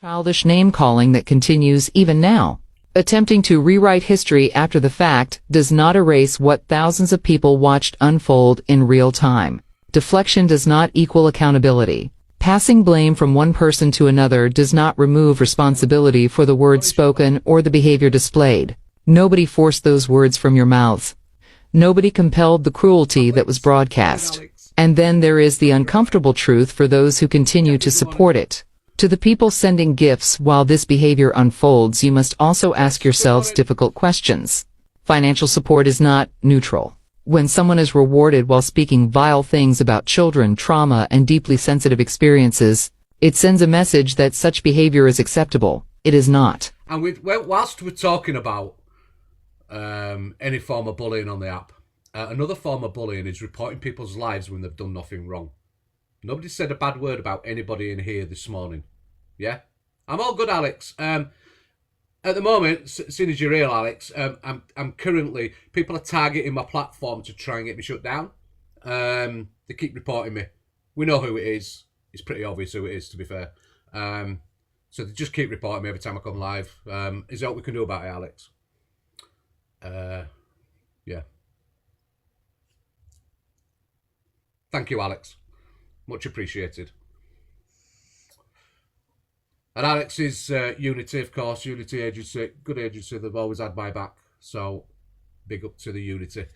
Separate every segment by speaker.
Speaker 1: Childish name-calling that continues even now. Attempting to rewrite history after the fact does not erase what thousands of people watched unfold in real time. Deflection does not equal accountability. Passing blame from one person to another does not remove responsibility for the words spoken or the behavior displayed. Nobody forced those words from your mouths. Nobody compelled the cruelty that was broadcast. And then there is the uncomfortable truth for those who continue to support it. To the people sending gifts while this behavior unfolds, you must also ask yourselves difficult questions. Financial support is not neutral. When someone is rewarded while speaking vile things about children, trauma, and deeply sensitive experiences, it sends a message that such behavior is acceptable. It is not.
Speaker 2: And whilst we're talking about any form of bullying on the app, another form of bullying is reporting people's lives when they've done nothing wrong. Nobody said a bad word about anybody in here this morning. Yeah? I'm all good, Alex. At the moment, seeing as you're real, Alex, I'm currently... People are targeting my platform to try and get me shut down. They keep reporting me. We know who it is. It's pretty obvious who it is, to be fair. So they just keep reporting me every time I come live. Is that what we can do about it, Alex? Yeah. Thank you, Alex. Much appreciated. And Alex is Unity, of course. Unity agency, good agency. They've always had my back. So, big up to the Unity.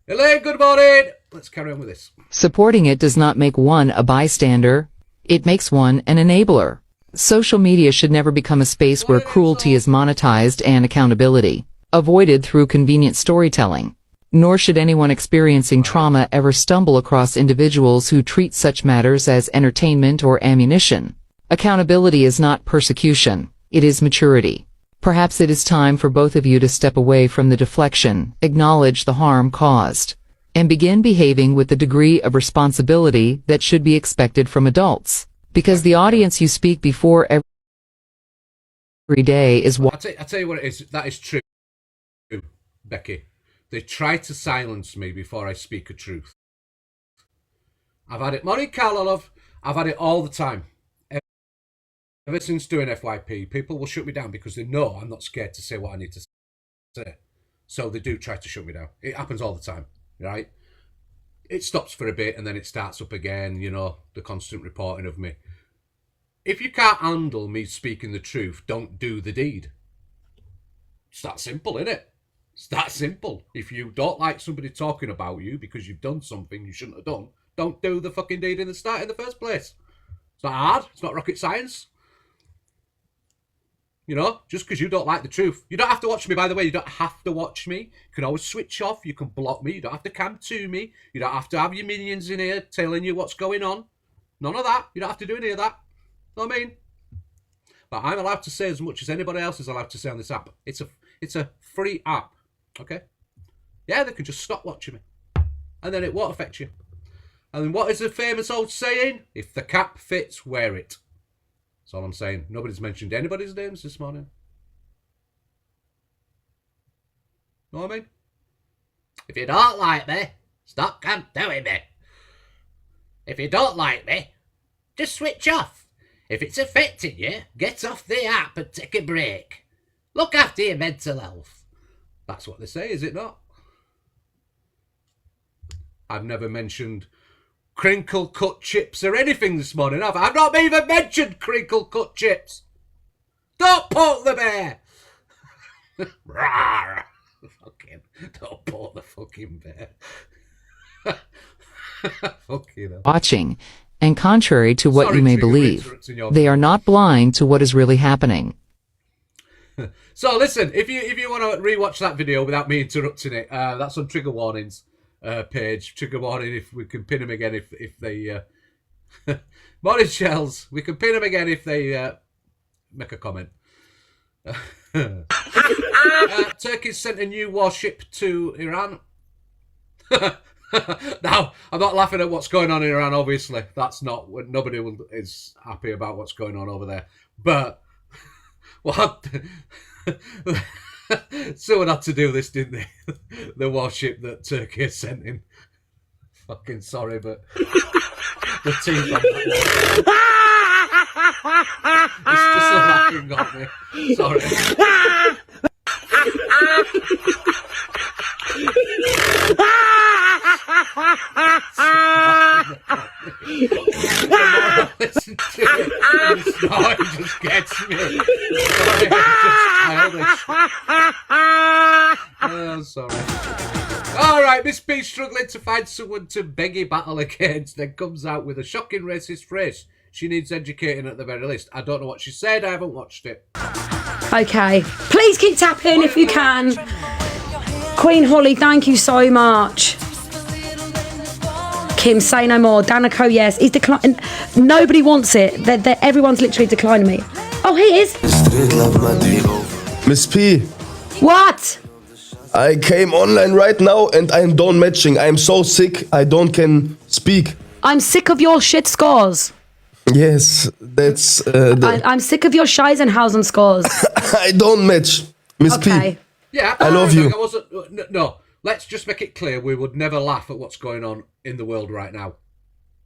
Speaker 2: Elaine, good morning. Let's carry on with this.
Speaker 1: Supporting it does not make one a bystander. It makes one an enabler. Social media should never become a space where cruelty is monetized and accountability avoided through convenient storytelling. Nor should anyone experiencing trauma ever stumble across individuals who treat such matters as entertainment or ammunition. Accountability is not persecution, it is maturity. Perhaps it is time for both of you to step away from the deflection, acknowledge the harm caused, and begin behaving with the degree of responsibility that should be expected from adults. Because the audience you speak before every day is what...
Speaker 2: I'll tell you what it is, that is true, Becky. They try to silence me before I speak a truth. I've had it, morning Carla love, I've had it all the time. Ever since doing FYP, people will shut me down because they know I'm not scared to say what I need to say. So they do try to shut me down. It happens all the time, right? It stops for a bit and then it starts up again, you know, the constant reporting of me. If you can't handle me speaking the truth, don't do the deed. It's that simple, isn't it? It's that simple. If you don't like somebody talking about you because you've done something you shouldn't have done, don't do the fucking deed in the first place. It's not hard. It's not rocket science. You know, just because you don't like the truth. You don't have to watch me, by the way. You don't have to watch me. You can always switch off. You can block me. You don't have to cam to me. You don't have to have your minions in here telling you what's going on. None of that. You don't have to do any of that. Know what I mean? But I'm allowed to say as much as anybody else is allowed to say on this app. It's a free app. Okay? Yeah, they can just stop watching me. And then it won't affect you. And then what is the famous old saying? If the cap fits, wear it. That's all I'm saying. Nobody's mentioned anybody's names this morning. Know what I mean? If you don't like me, stop doing me. If you don't like me, just switch off. If it's affecting you, get off the app and take a break. Look after your mental health. That's what they say, is it not? I've never mentioned crinkle cut chips or anything this morning, have I? I've not even mentioned crinkle cut chips. Don't poke the bear. Fucking, don't poke the fucking bear. Fucking hell.
Speaker 1: Watching, and contrary to what you may believe, they are not blind to what is really happening.
Speaker 2: So listen, if you want to rewatch that video without me interrupting it, that's on Trigger Warnings. Page trigger warning if we can pin them again if they morning shells, we can pin them again if they make a comment. Turkey sent a new warship to Iran. Now I'm not laughing at what's going on in Iran, obviously that's not what nobody is happy about what's going on over there, but what someone had to do this, didn't they? The warship that Turkey sent in. Fucking sorry, but the teeth on that It's just a laughing got me. Sorry. Listen to it. It just gets me. Sorry, I'm sorry. Alright, Miss B struggling to find someone to beggy battle against, then comes out with a shocking racist phrase. She needs educating at the very least. I don't know what she said, I haven't watched it.
Speaker 3: Okay. Please keep tapping if you can. Queen Holly, thank you so much. Kim, say no more. Danico, yes. He's declining. Nobody wants it. Everyone's literally declining me. Oh, he is.
Speaker 4: Miss P,
Speaker 3: What?
Speaker 4: I came online right now and I'm done matching. I'm so sick, I don't can speak.
Speaker 3: I'm sick of your shit scores.
Speaker 4: Yes, that's
Speaker 3: I'm sick of your Scheisenhausen scores.
Speaker 4: I don't match, Miss
Speaker 3: Okay.
Speaker 4: P.
Speaker 2: Yeah,
Speaker 4: I love you.
Speaker 2: I wasn't. No, let's just make it clear. We would never laugh at what's going on in the world right now.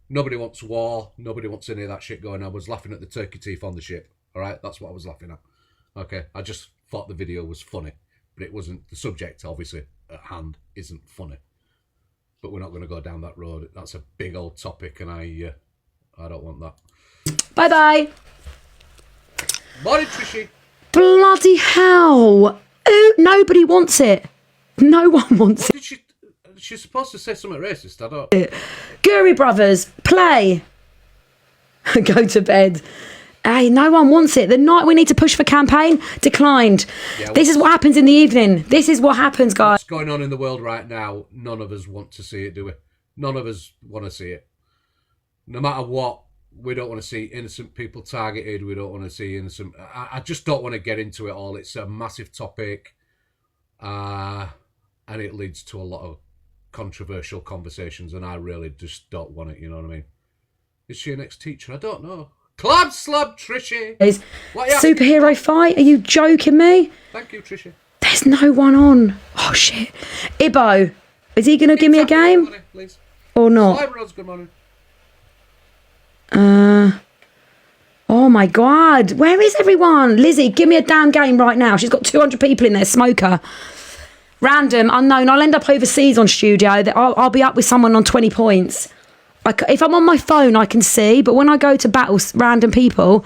Speaker 2: Nobody wants war. Nobody wants any of that shit going on. I was laughing at the turkey teeth on the ship. All right, that's what I was laughing at. Okay, I just thought the video was funny, but it wasn't. The subject, obviously, at hand isn't funny. But we're not going to go down that road. That's a big old topic, and I don't want that.
Speaker 3: Bye bye.
Speaker 2: Morning, Trishy.
Speaker 3: Bloody hell. Ooh, nobody wants it. No one wants
Speaker 2: Did she's supposed to say something racist? I don't.
Speaker 3: it. Guru Brothers, play. Go to bed. Hey, no one wants it. The night we need to push for campaign, declined.
Speaker 2: Yeah,
Speaker 3: this is what happens in the evening. This is what happens, guys.
Speaker 2: What's going on in the world right now, none of us want to see it, do we? None of us want to see it. No matter what, we don't want to see innocent people targeted. We don't want to see innocent... I just don't want to get into it all. It's a massive topic. And it leads to a lot of controversial conversations, and I really just don't want it, you know what I mean? Is she an ex-teacher? I don't know. Club slub, Trishy. What, yeah?
Speaker 3: Superhero fight? Are you joking me?
Speaker 2: Thank you, Trishy.
Speaker 3: There's no one on. Oh, shit. Ibbo, is he going to give me a game?
Speaker 2: Money, please.
Speaker 3: Or not?
Speaker 2: Slime Rods, good morning.
Speaker 3: Oh, my God. Where is everyone? Lizzie, give me a damn game right now. She's got 200 people in there. Smoker. Random, unknown. I'll end up overseas on studio. I'll be up with someone on 20 points. If I'm on my phone, I can see, but when I go to battle random people,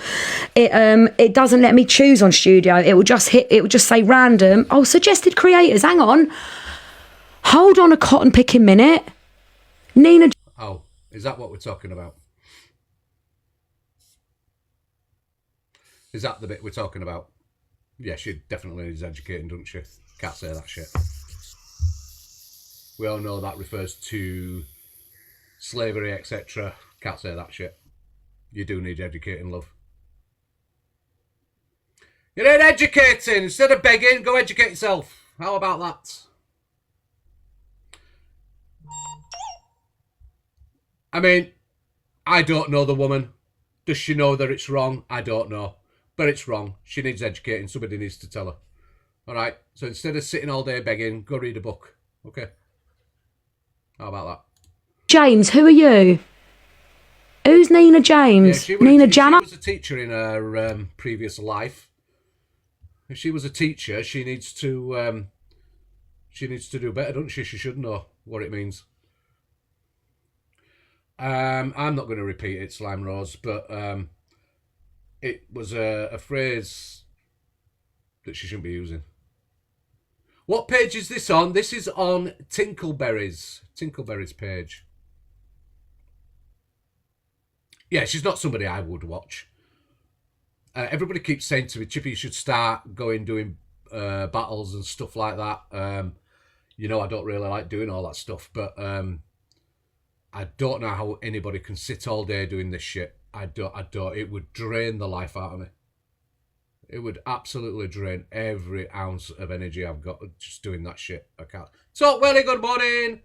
Speaker 3: it doesn't let me choose on studio. It will just say random. Oh, suggested creators. Hang on. Hold on a cotton picking minute. Nina.
Speaker 2: Oh, is that what we're talking about? Is that the bit we're talking about? Yeah, she definitely is educating, doesn't she? Can't say that shit. We all know that refers to slavery, etc. Can't say that shit. You do need educating, love. You need educating. Instead of begging, go educate yourself. How about that? I mean, I don't know the woman. Does she know that it's wrong? I don't know. But it's wrong. She needs educating. Somebody needs to tell her. All right? So instead of sitting all day begging, go read a book. Okay? How about that?
Speaker 3: James, who are you? Who's Nina James?
Speaker 2: Yeah,
Speaker 3: Nina Jana?
Speaker 2: She was a teacher in her previous life. If she was a teacher, she needs to do better, doesn't she? She should know what it means. I'm not going to repeat it, Slime Rose, but it was a phrase that she shouldn't be using. What page is this on? This is on Tinkleberry's page. Yeah, she's not somebody I would watch. Everybody keeps saying to me, Chippy, you should start doing battles and stuff like that. You know, I don't really like doing all that stuff, but I don't know how anybody can sit all day doing this shit. I don't. It would drain the life out of me. It would absolutely drain every ounce of energy I've got just doing that shit. I can't. So, Welly, good morning.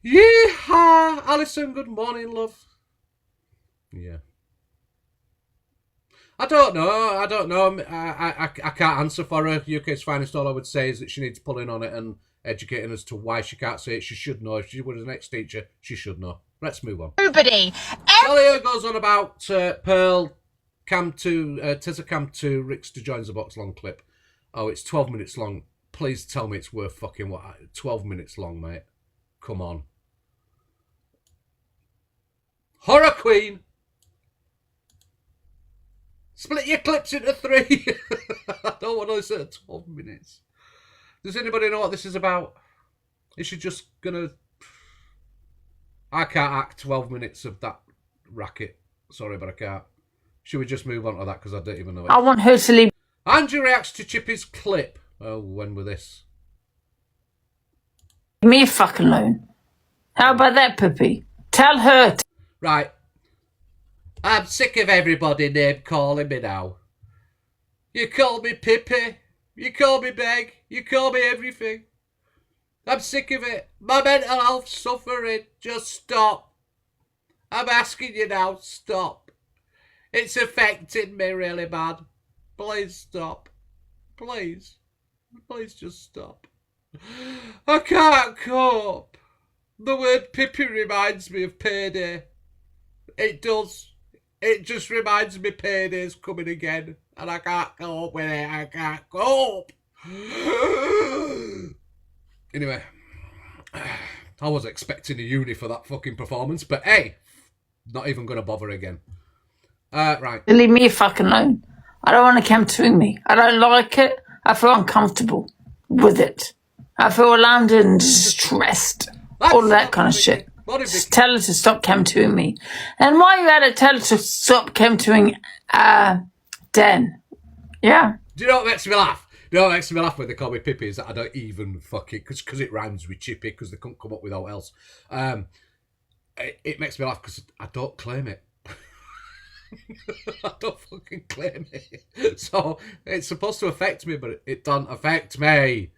Speaker 2: Yeehaw! Alison, good morning, love. Yeah. I don't know. I can't answer for her. UK's finest. All I would say is that she needs pulling on it and educating as to why she can't say it. She should know. If she was an ex-teacher, she should know. Let's move on.
Speaker 5: Nobody.
Speaker 2: Talia goes on about Pearl Tessa Cam 2, Rick's to joins the box long clip. Oh, it's 12 minutes long. Please tell me it's worth fucking 12 minutes long, mate. Come on. Horror Queen. Split your clips into 3. I don't want to listen to 12 minutes. Does anybody know what this is about? Is she just gonna... I can't act 12 minutes of that racket. Sorry, but I can't. Should we just move on to that because I don't even know it?
Speaker 3: I want her to leave.
Speaker 2: Andrew reacts to Chippy's clip. Oh, when were this?
Speaker 5: Me a fucking alone. How about that, Pippi? Tell her.
Speaker 2: Right. I'm sick of everybody name calling me now. You call me Pippi. You call me Meg. You call me everything. I'm sick of it. My mental health's suffering. Just stop. I'm asking you now, stop. It's affecting me really bad. Please stop. Please. Please just stop. I can't cope. The word Pippi reminds me of payday. It does. It just reminds me payday's coming again. And I can't cope with it. I can't cope. Anyway. I was expecting a uni for that fucking performance. But hey. Not even going to bother again. Right.
Speaker 5: Leave me a fucking alone. I don't want to come to me. I don't like it. I feel uncomfortable with it. I feel alarmed and stressed. All that kind of shit. Just tell her to stop chemtoing me. And while you're at it, tell her to stop chemtoing Dan. Yeah.
Speaker 2: Do you know what makes me laugh? Do you know what makes me laugh when they call me Pippi is that I don't even fucking... Because it rhymes with Chippy, because they couldn't come up with all else. It makes me laugh because I don't claim it. I don't fucking claim it. So it's supposed to affect me, but it doesn't affect me.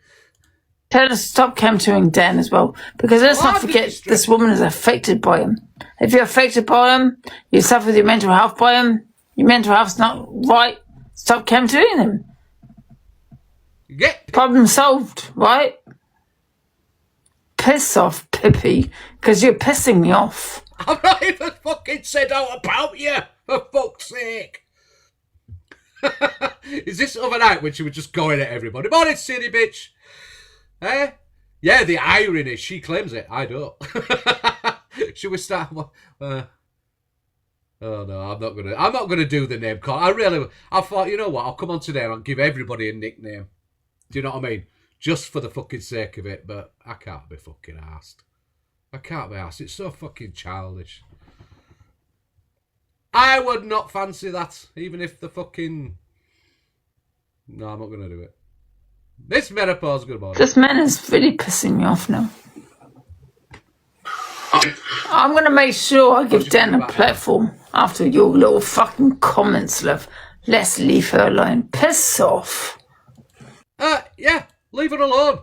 Speaker 5: Tell her to stop chemtoing Dan as well. Because let's not forget, this woman is affected by him. If you're affected by him, you suffer with your mental health by him. Your mental health's not right. Stop chemtoing him. Problem solved, right? Piss off, Pippi, because you're pissing me off.
Speaker 2: I've not even fucking said out about you, for fuck's sake. Is this other night when she was just going at everybody? Morning, silly bitch. Eh? Yeah, the irony. She claims it. I don't. Should we start? Oh no, I'm not gonna do the name call. I thought, you know what? I'll come on today and I'll give everybody a nickname. Do you know what I mean? Just for the fucking sake of it, but I can't be fucking asked. I can't be asked. It's so fucking childish. I would not fancy that, even if the fucking... No, I'm not going to do it. This menopause, good morning.
Speaker 5: This man is really pissing me off now. I'm going to make sure I give Dan a platform after your little fucking comments, love. Let's leave her alone. Piss off.
Speaker 2: Yeah. Leave her alone.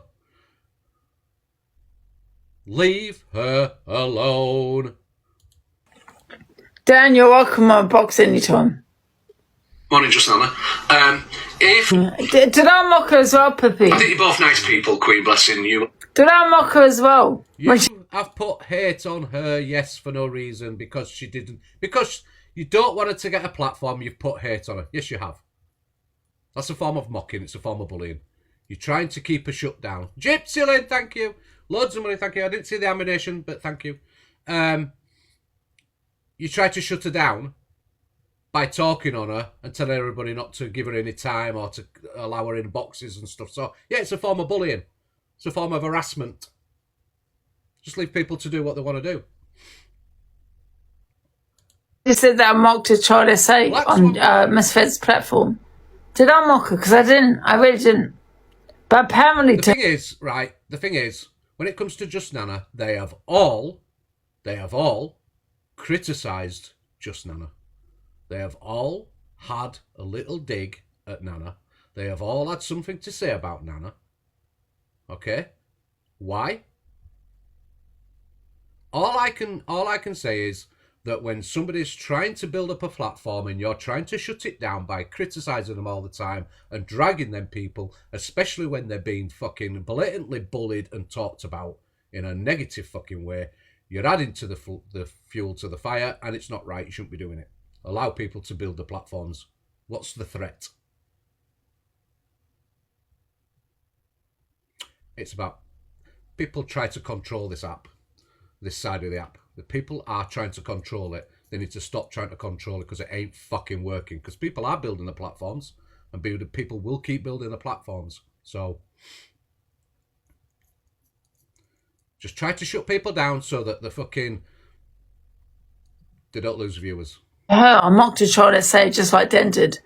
Speaker 2: Leave her alone.
Speaker 5: Dan, you're welcome on my box anytime.
Speaker 6: Morning, just Anna.
Speaker 5: Did I mock her as well, Pippi?
Speaker 6: I think you're both nice people, Queen, blessing you.
Speaker 5: Did I mock her as well?
Speaker 2: I've put hate on her, yes, for no reason, because she didn't... Because you don't want her to get a platform, you've put hate on her. Yes, you have. That's a form of mocking, it's a form of bullying. You're trying to keep her shut down. Gypsy Lynn, thank you. Loads of money, thank you. I didn't see the ammunition, but thank you. You try to shut her down by talking on her and telling everybody not to give her any time or to allow her in boxes and stuff. So, yeah, it's a form of bullying. It's a form of harassment. Just leave people to do what they want to do.
Speaker 5: You said that I mocked a child SA on Miss Fed's platform. Did I mock her? Because I didn't. I really didn't. But apparently...
Speaker 2: The thing is, when it comes to Just Nana, they have all criticised Just Nana. They have all had a little dig at Nana. They have all had something to say about Nana. Okay? Why? All I can say is that when somebody's trying to build up a platform and you're trying to shut it down by criticising them all the time and dragging them people, especially when they're being fucking blatantly bullied and talked about in a negative fucking way, you're adding to the fuel to the fire, and it's not right. You shouldn't be doing it. Allow people to build the platforms. What's the threat? It's about people try to control this app, this side of the app. The people are trying to control it. They need to stop trying to control it because it ain't fucking working. Because people are building the platforms, and people will keep building the platforms. So just try to shut people down so that they don't lose viewers.
Speaker 5: I'm not too sure to say just like Dan did.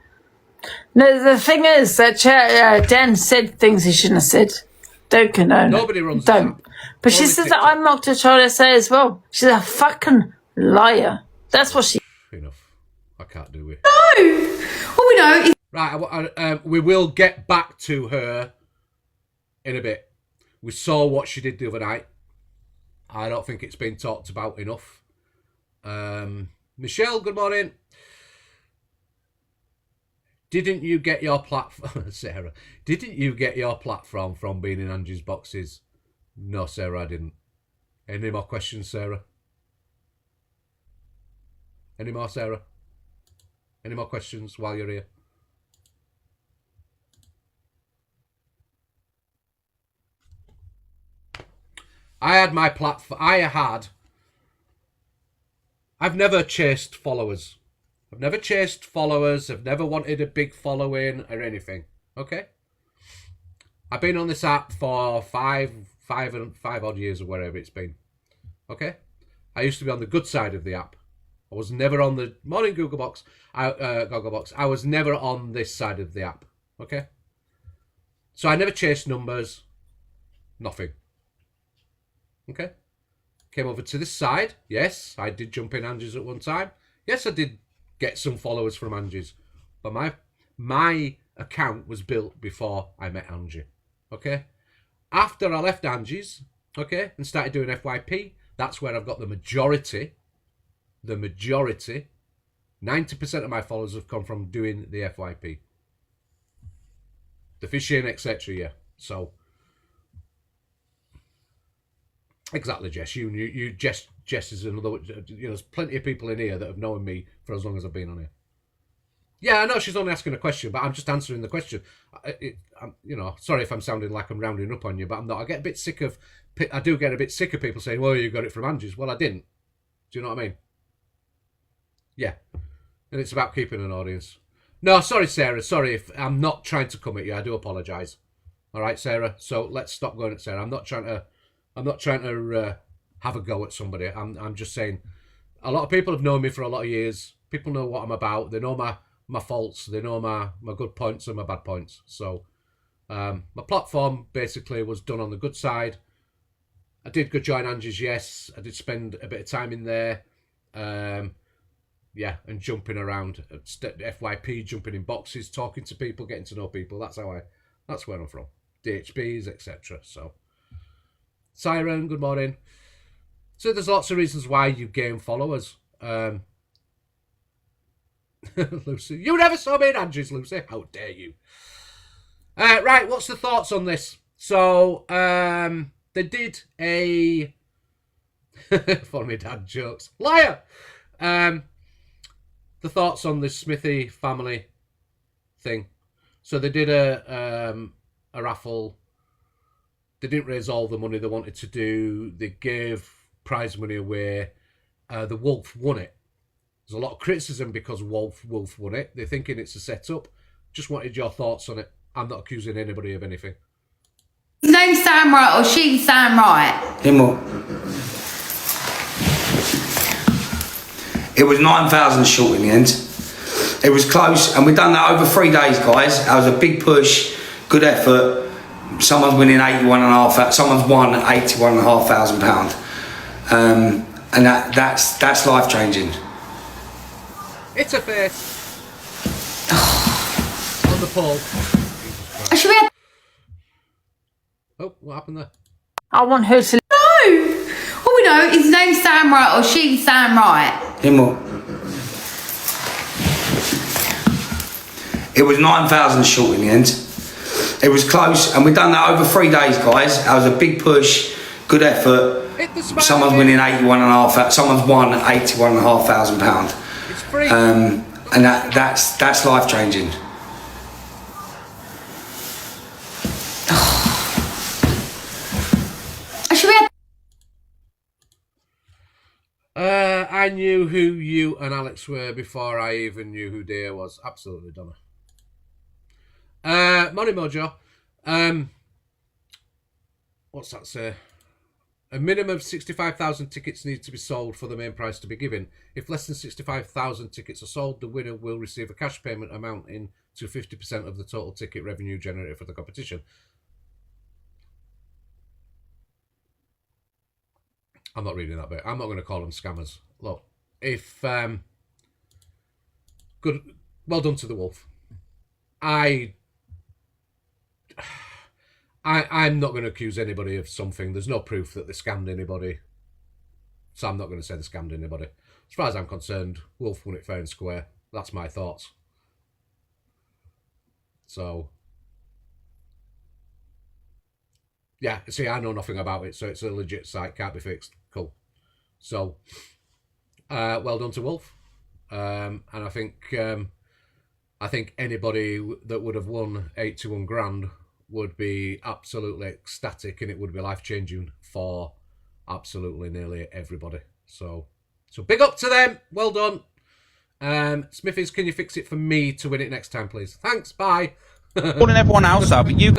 Speaker 5: No, the thing is that Dan said things he shouldn't have said. Don't condone.
Speaker 2: Nobody runs.
Speaker 5: Don't. But she says that I'm not too sure to say as well. She's a fucking liar. That's what she.
Speaker 2: Enough. I can't do it.
Speaker 7: No. All we know is.
Speaker 2: Right. We will get back to her in a bit. We saw what she did the other night. I don't think it's been talked about enough. Michelle, good morning. Didn't you get your platform, Sarah? Didn't you get your platform from being in Angie's boxes? No, Sarah, I didn't. Any more questions, Sarah? Any more, Sarah? Any more questions while you're here? I had my platform. I've never chased followers. I've never chased followers. I've never wanted a big following or anything. Okay? I've been on this app for five odd years or wherever it's been. Okay? I used to be on the good side of the app. I was never on the morning Gogglebox. I was never on this side of the app. Okay? So I never chased numbers. Nothing. Okay? Came over to this side. Yes, I did jump in Angie's at one time. Yes, I did get some followers from Angie's. But my account was built before I met Angie. Okay? After I left Angie's, okay, and started doing FYP, that's where I've got the majority, 90% of my followers have come from doing the FYP. The fishing, etc. Yeah. So, exactly, Jess. Jess is another. There's plenty of people in here that have known me for as long as I've been on here. Yeah, I know she's only asking a question, but I'm just answering the question. Sorry if I'm sounding like I'm rounding up on you, but I'm not. I do get a bit sick of people saying, "Well, you got it from Angie's." Well, I didn't. Do you know what I mean? Yeah, and it's about keeping an audience. No, sorry, Sarah. Sorry if I'm not trying to come at you. I do apologise. All right, Sarah. So let's stop going at Sarah. I'm not trying to have a go at somebody. I'm just saying, a lot of people have known me for a lot of years. People know what I'm about. They know my faults. They know my good points and my bad points. So my platform basically was done on the good side. I did go join Angie's, yes. I did spend a bit of time in there. And jumping around, FYP, jumping in boxes, talking to people, getting to know people. That's where I'm from. DHBs, etc. So, Siren, good morning. So there's lots of reasons why you gain followers. Lucy, you never saw me in Angie's, Lucy. How dare you? Right, what's the thoughts on this? So, they did a... funny dad jokes. Liar! The thoughts on this Smithy family thing. So they did a raffle. They didn't raise all the money they wanted to do. They gave prize money away. The Wolf won it. There's a lot of criticism because Wolf won it. They're thinking it's a setup. Just wanted your thoughts on it. I'm not accusing anybody of anything.
Speaker 7: His name's Sam Wright or she's Sam Wright.
Speaker 8: It was 9,000 short in the end. It was close, and we've done that over 3 days, guys. That was a big push, good effort. Someone's winning someone's won £81,500, and that's life changing.
Speaker 2: It's a face on the pole.
Speaker 7: Should we have...
Speaker 2: Oh, what happened there?
Speaker 5: I want her to.
Speaker 7: No! All we know is his name's Sam Wright or she's Sam Wright.
Speaker 8: It was 9,000 short in the end. It was close, and we've done that over 3 days, guys. That was a big push, good effort. Someone's winning someone's won £81,500. and that's life changing.
Speaker 2: I knew who you and Alex were before I even knew who Dia was. Absolutely, Donna. Money Mojo. What's that say? A minimum of 65,000 tickets need to be sold for the main prize to be given. If less than 65,000 tickets are sold, the winner will receive a cash payment amounting to 50% of the total ticket revenue generated for the competition. I'm not reading that bit. I'm not going to call them scammers. Look, if good, well done to the Wolf. I'm not going to accuse anybody of something. There's no proof that they scammed anybody, so I'm not going to say they scammed anybody. As far as I'm concerned, Wolf won it fair and square. That's my thoughts. So, yeah, see, I know nothing about it, so it's a legit site, can't be fixed. Cool. So, well done to Wolf. And I think anybody that would have won 81 grand would be absolutely ecstatic, and it would be life-changing for absolutely nearly everybody. So big up to them. Well done. Smithies, can you fix it for me to win it next time, please? Thanks, bye.
Speaker 9: Calling everyone else up, you...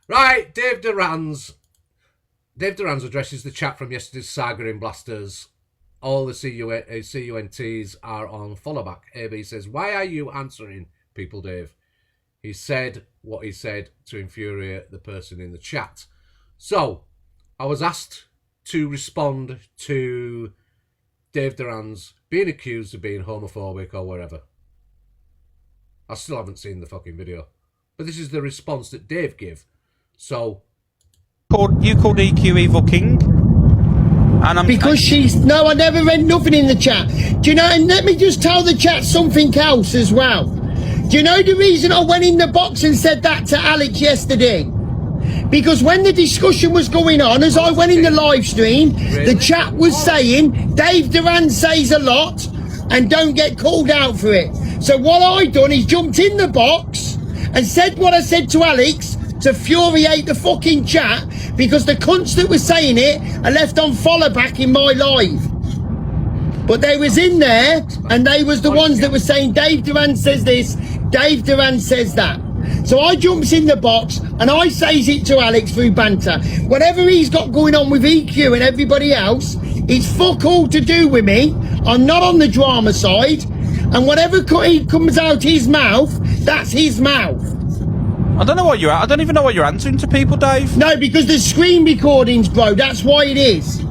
Speaker 2: Right, Dave Duran's addresses the chat from yesterday's Saga in Blasters. All the CUNTs are on follow back. AB says, why are you answering people, Dave? He said what he said to infuriate the person in the chat. So, I was asked to respond to Dave Duran's being accused of being homophobic or whatever. I still haven't seen the fucking video. But this is the response that Dave gave. So...
Speaker 9: You called EQ Evil King? And
Speaker 10: No, I never read nothing in the chat. Do you know, and let me just tell the chat something else as well. Do you know the reason I went in the box and said that to Alex yesterday? Because when the discussion was going on, as I went in the live stream, the chat was saying, Dave Duran says a lot and don't get called out for it. So what I done is jumped in the box and said what I said to Alex to infuriate the fucking chat, because the cunts that were saying it are left on follow back in my live. But they was in there, and they was the ones that were saying Dave Duran says this, Dave Duran says that. So I jumps in the box and I says it to Alex through banter. Whatever he's got going on with EQ and everybody else, it's fuck all to do with me. I'm not on the drama side, and whatever comes out his mouth, that's his mouth.
Speaker 9: I don't know what you're at. I don't even know what you're answering to people, Dave.
Speaker 10: No, because there's screen recordings, bro. That's why it is.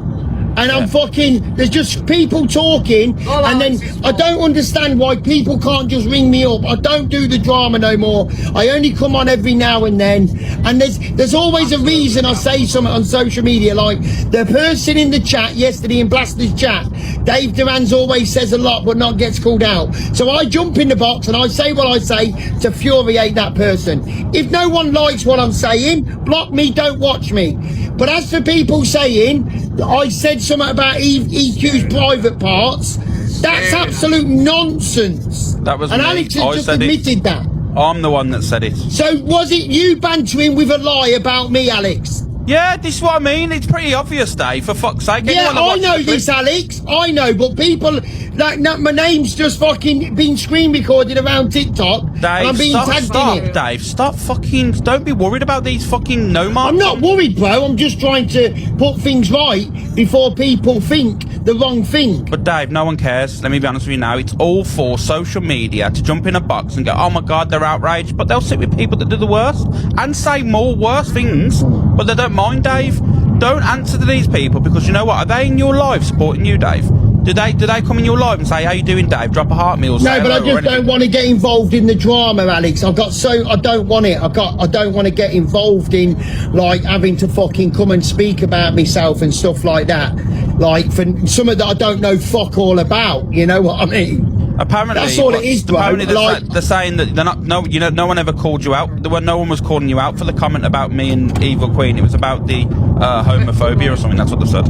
Speaker 10: And I'm fucking, there's just people talking, and then I don't understand why people can't just ring me up. I don't do the drama no more. I only come on every now and then, and there's always a reason I say something on social media, like the person in the chat yesterday in Blaster's chat, Dave Duran's always says a lot but not gets called out. So I jump in the box and I say what I say to infuriate that person. If no one likes what I'm saying, block me, don't watch me. But as for people saying that I said something about EQ's private parts, that's absolute nonsense.
Speaker 9: That was
Speaker 10: and
Speaker 9: me.
Speaker 10: Alex has just admitted that.
Speaker 9: I'm the one that said it.
Speaker 10: So was it you bantering with a lie about me, Alex?
Speaker 9: Yeah, this is what I mean. It's pretty obvious, Dave, for fuck's sake.
Speaker 10: Yeah, I know this, Alex. I know, but people, like, my name's just fucking been screen recorded around TikTok,
Speaker 9: Dave,
Speaker 10: and I'm being tagged in it.
Speaker 9: Dave, stop fucking, don't be worried about these fucking no-marks.
Speaker 10: I'm not worried, bro. I'm just trying to put things right before people think the wrong thing.
Speaker 9: But Dave, no one cares. Let me be honest with you now. It's all for social media to jump in a box and go, oh my God, they're outraged. But they'll sit with people that do the worst and say more worse things, but they don't mind, Dave. Don't answer to these people, because you know what? Are they in your life supporting you, Dave? Do they come in your life and say, how you doing, Dave? Drop a heart me or say
Speaker 10: no, but I just don't want to get involved in the drama, Alex. I don't want it. I don't want to get involved in, like, having to fucking come and speak about myself and stuff like that. Like, for something that I don't know fuck all about, you know what I mean?
Speaker 9: Apparently,
Speaker 10: that's all it is, bro.
Speaker 9: Apparently, they're saying that they're not. No, you know, no one ever called you out. No one was calling you out for the comment about me and Evil Queen. It was about the homophobia or something. That's what they said.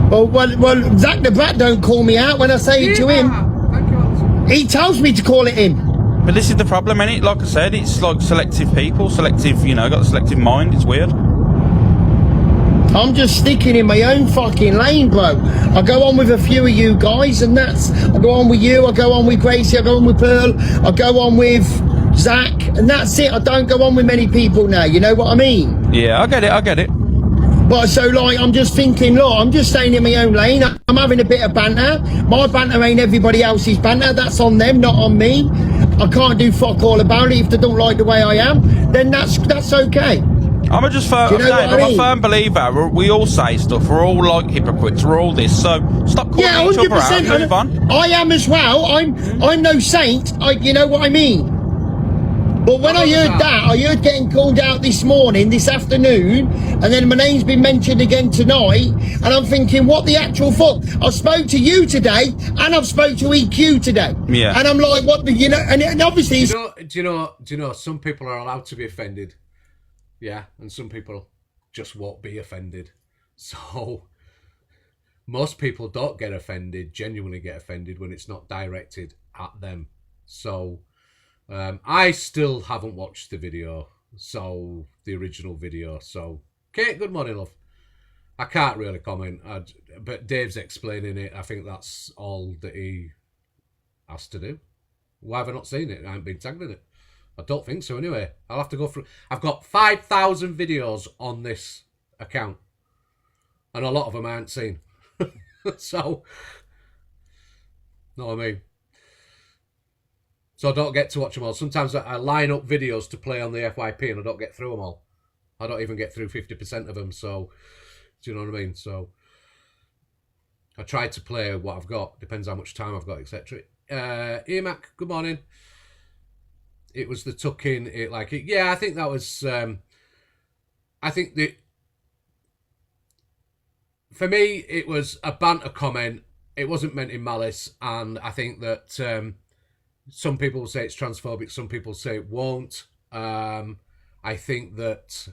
Speaker 10: Well, Zach the Brat don't call me out when I say it to him. He tells me to call it him.
Speaker 9: But this is the problem, innit? Like I said, it's like selective people, selective, you know, got a selective mind. It's weird.
Speaker 10: I'm just sticking in my own fucking lane, bro. I go on with a few of you guys, and that's... I go on with you, I go on with Gracie, I go on with Pearl, I go on with Zach, and that's it. I don't go on with many people now, you know what I mean?
Speaker 9: Yeah, I get it.
Speaker 10: But so, like, I'm just thinking, look, I'm just staying in my own lane. I'm having a bit of banter. My banter ain't everybody else's banter. That's on them, not on me. I can't do fuck all about it. If they don't like the way I am, then that's okay.
Speaker 9: I'm a firm believer. We all say stuff. We're all like hypocrites. We're all this. So stop calling each other out and move on.
Speaker 10: I am as well. I'm no saint. You know what I mean? But when I heard that, I heard getting called out this morning, this afternoon, and then my name's been mentioned again tonight, and I'm thinking, what the actual fuck? I spoke to you today, and I've spoke to EQ today.
Speaker 9: Yeah.
Speaker 10: And I'm like, what the, you know, and obviously...
Speaker 2: Do you know, some people are allowed to be offended. Yeah, and some people just won't be offended. So, most people don't get offended, genuinely get offended, when it's not directed at them. So... I still haven't watched the video, so the original video. So, Kate, good morning, love. I can't really comment, but Dave's explaining it. I think that's all that he has to do. Why have I not seen it? I haven't been tagged in it. I don't think so, anyway. I'll have to go through. I've got 5,000 videos on this account, and a lot of them I haven't seen. So, know what I mean? So I don't get to watch them all. Sometimes I line up videos to play on the FYP and I don't get through them all. I don't even get through 50% of them. So, do you know what I mean? So, I try to play what I've got. Depends how much time I've got, etc. Emac, good morning. It was the tuck-in. Yeah, I think that was... I think that... For me, it was a banter comment. It wasn't meant in malice. And I think that... some people will say it's transphobic, some people say it won't. I think that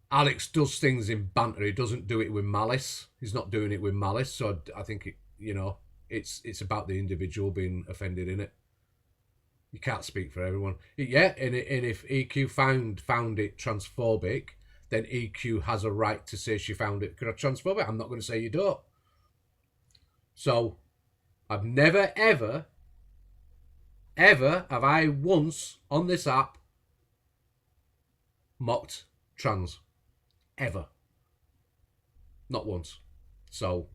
Speaker 2: Alex does things in banter. He doesn't do it with malice. He's not doing it with malice. So I think, it's about the individual being offended in it. You can't speak for everyone. Yeah, and if EQ found it transphobic, then EQ has a right to say she found it transphobic. I'm not going to say you don't. So, I've never, ever have I once on this app mocked trans. Ever. Not once. So,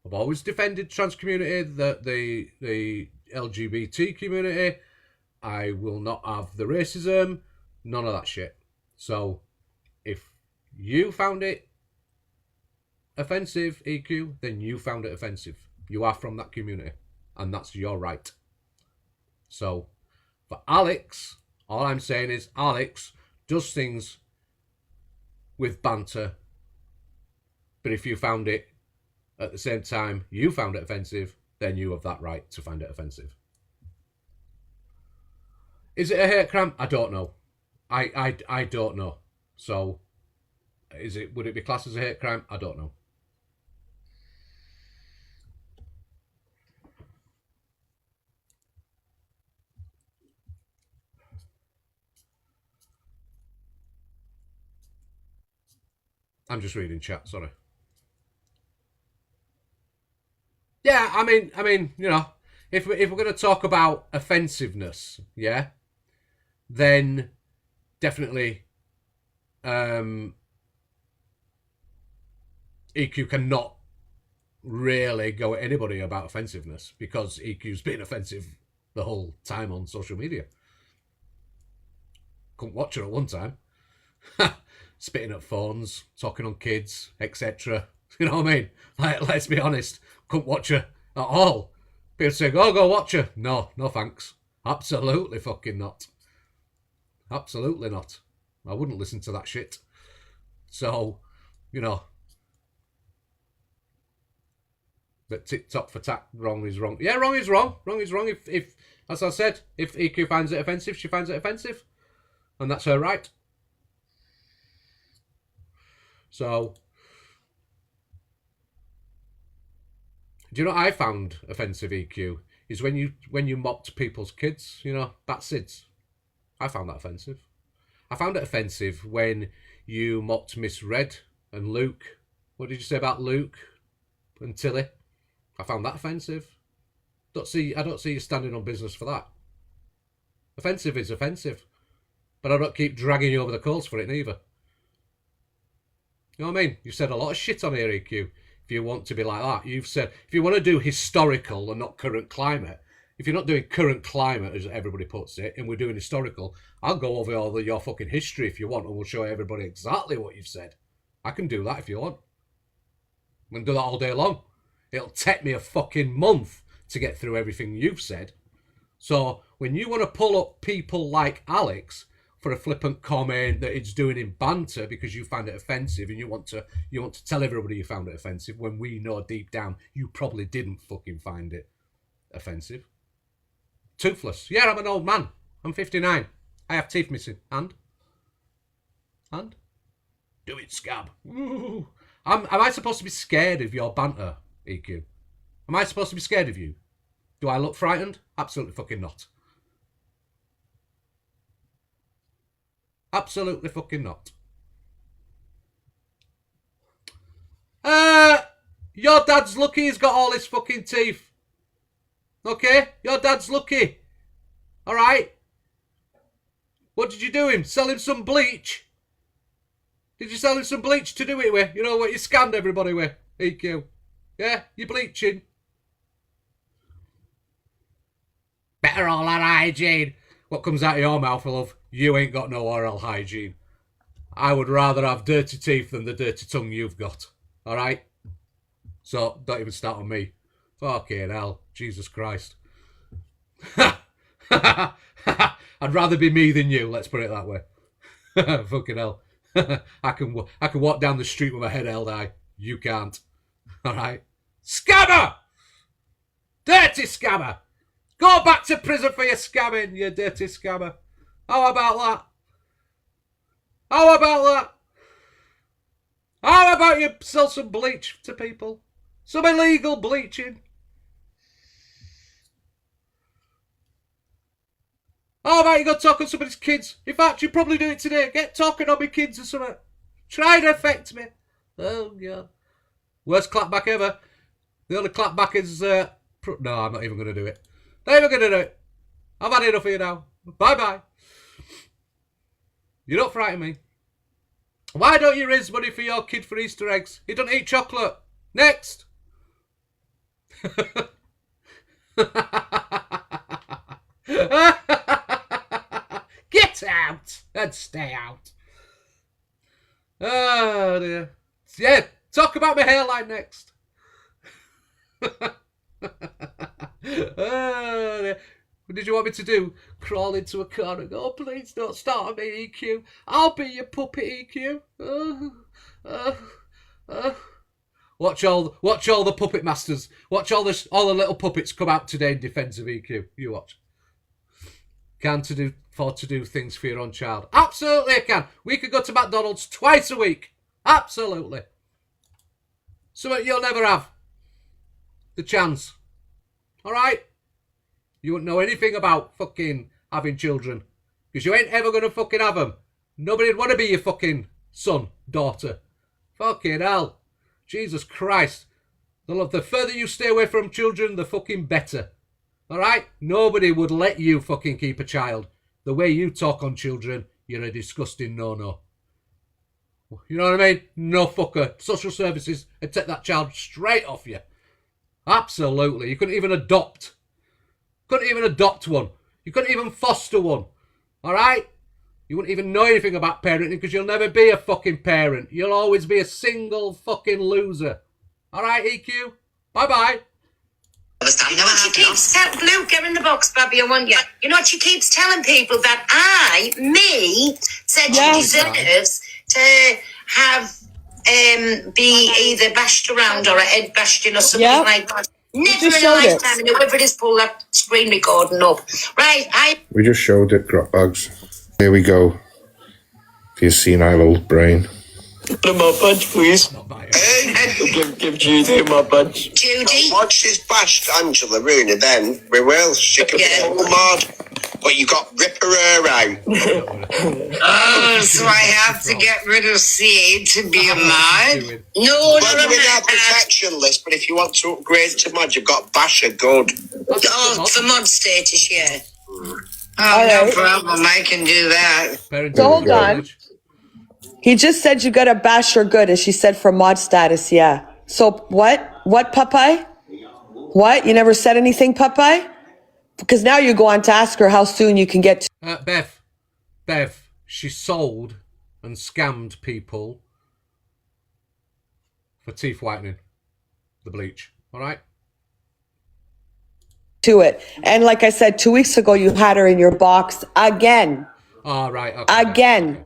Speaker 2: I've always defended trans community, the LGBT community. I will not have the racism, none of that shit. So, if you found it offensive, EQ, then you found it offensive. You are from that community, and that's your right. So, for Alex, all I'm saying is Alex does things with banter, but if you found it at the same time, you found it offensive, then you have that right to find it offensive. Is it a hate crime? I don't know. I don't know. So, would it be classed as a hate crime? I don't know. I'm just reading chat, sorry. Yeah, I mean, if we're going to talk about offensiveness, yeah, then definitely EQ cannot really go at anybody about offensiveness because EQ's been offensive the whole time on social media. Couldn't watch her at one time. Spitting at phones, talking on kids, etc. You know what I mean? Let's be honest. Couldn't watch her at all. People say, go watch her. No thanks. Absolutely fucking not. Absolutely not. I wouldn't listen to that shit. So, But TikTok for tack, wrong is wrong. Yeah, wrong is wrong. Wrong is wrong. If as I said, if EQ finds it offensive, she finds it offensive. And that's her right. So, Do you know what I found offensive, EQ? Is when you mocked people's kids, you know, that's SIDS. I found that offensive. I found it offensive when you mocked Miss Red and Luke. What did you say about Luke and Tilly? I found that offensive. I don't see you standing on business for that. Offensive is offensive. But I don't keep dragging you over the coals for it neither. You know what I mean? You've said a lot of shit on here, EQ. If you want to be like that, you've said, if you want to do historical and not current climate, if you're not doing current climate, as everybody puts it, and we're doing historical, I'll go over all your fucking history if you want, and we'll show everybody exactly what you've said. I can do that if you want. I can do that all day long. It'll take me a fucking month to get through everything you've said. So when you want to pull up people like Alex for a flippant comment that it's doing in banter because you find it offensive, and you want to tell everybody you found it offensive when we know deep down you probably didn't fucking find it offensive. Toothless. Yeah, I'm an old man. I'm 59. I have teeth missing. And? Do it, scab. Ooh. Am I supposed to be scared of your banter, EQ? Am I supposed to be scared of you? Do I look frightened? Absolutely fucking not. Absolutely fucking not. Your dad's lucky he's got all his fucking teeth. Okay? Your dad's lucky. Alright? What did you do him? Sell him some bleach? Did you sell him some bleach to do it with? You know what you scanned everybody with, EQ? Yeah? You're bleaching. Better oral hygiene. What comes out of your mouth, love? You ain't got no oral hygiene. I would rather have dirty teeth than the dirty tongue you've got. Alright? So, don't even start on me. Fucking hell. Jesus Christ. I'd rather be me than you, let's put it that way. Fucking hell. I can walk down the street with my head held high. You can't. Alright? Scammer! Dirty scammer! Go back to prison for your scamming, you dirty scammer. How about that? How about that? How about you sell some bleach to people? Some illegal bleaching. How about you go talk on somebody's kids? In fact, you probably do it today. Get talking on my kids or something. Try to affect me. Oh, God. Worst clapback ever. The only clapback is... no, I'm not even going to do it. Not even going to do it. I've had enough of you now. Bye-bye. You don't frighten me. Why don't you raise money for your kid for Easter eggs? He doesn't eat chocolate. Next. Get out and stay out. Oh, dear. Yeah, talk about my hairline next. Oh, dear. What did you want me to do? Crawl into a corner and go, oh, please don't start on me, EQ. I'll be your puppet, EQ. Watch all the puppet masters. Watch all the little puppets come out today in defence of EQ. You watch. Can't afford to do things for your own child. Absolutely I can. We could go to McDonald's twice a week. Absolutely. Something you'll never have. The chance. Alright? You wouldn't know anything about fucking having children. Because you ain't ever going to fucking have them. Nobody'd want to be your fucking son, daughter. Fucking hell. Jesus Christ. The further you stay away from children, the fucking better. Alright? Nobody would let you fucking keep a child. The way you talk on children, you're a disgusting no-no. You know what I mean? No fucker. Social services would take that child straight off you. Absolutely. You couldn't even adopt. Couldn't even adopt one. You couldn't even foster one. Alright? You wouldn't even know anything about parenting because you'll never be a fucking parent. You'll always be a single fucking loser. Alright, EQ? Bye-bye.
Speaker 11: You know what she keeps telling Luke, get in the box, Bobby, I want you. You know what she keeps telling people that me said she deserves to have be either bashed around or a head bashed in or something like that. Never in a lifetime, and whoever it is pull that screen recording up. Right,
Speaker 12: We just showed it, Grotbags. Here we go. For your senile old brain. My punch, please.
Speaker 2: Not buying.
Speaker 12: Give Judy my punch.
Speaker 11: Judy?
Speaker 12: Once she's bashed Angela Rooney, then we will. She can be all mad. But you got rip her out.
Speaker 11: Oh, so I have to get rid of CA to be a mod? No,
Speaker 12: Well, you're in our protection list, but if you want to upgrade to mod, you've got bash her good.
Speaker 11: Oh, for mod status, yeah. Oh, no problem. I can do that.
Speaker 2: So
Speaker 3: hold on. He just said you gotta bash her good, as she said for mod status, yeah. So what? What, Popeye? What? You never said anything, Popeye? Because now you go on to ask her how soon you can get to...
Speaker 2: Bev, she sold and scammed people for teeth whitening, the bleach, all right?
Speaker 3: To it. And like I said, 2 weeks ago, you had her in your box again.
Speaker 2: All right, okay.
Speaker 3: Again.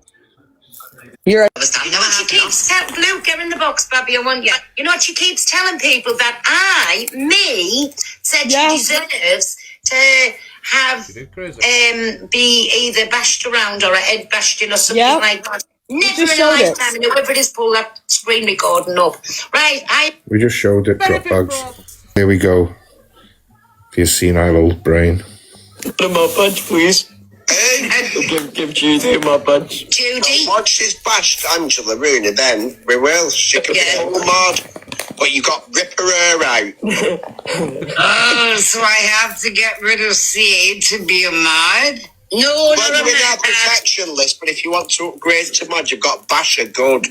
Speaker 3: You're a...
Speaker 11: You know what she keeps telling... Luke, get in the box, Bobby, I want you. You know what she keeps telling people? That me, said she deserves to have be either bashed around or a head bashed in or something like that. Never in a lifetime, and whoever it is pull that screen recording up. Right,
Speaker 13: We just showed it, Dropbox. Here we go. For your senile old brain.
Speaker 12: My punch, please. Give Judy my punch.
Speaker 11: Judy?
Speaker 12: Once she's bashed Angela Rooney, then we will. She can be all mad. But you got rip her out.
Speaker 11: Oh, so I have to get rid of CA to be a mod? No,
Speaker 12: well, you're in our protection list, but if you want to upgrade to mod, you've got bash her good.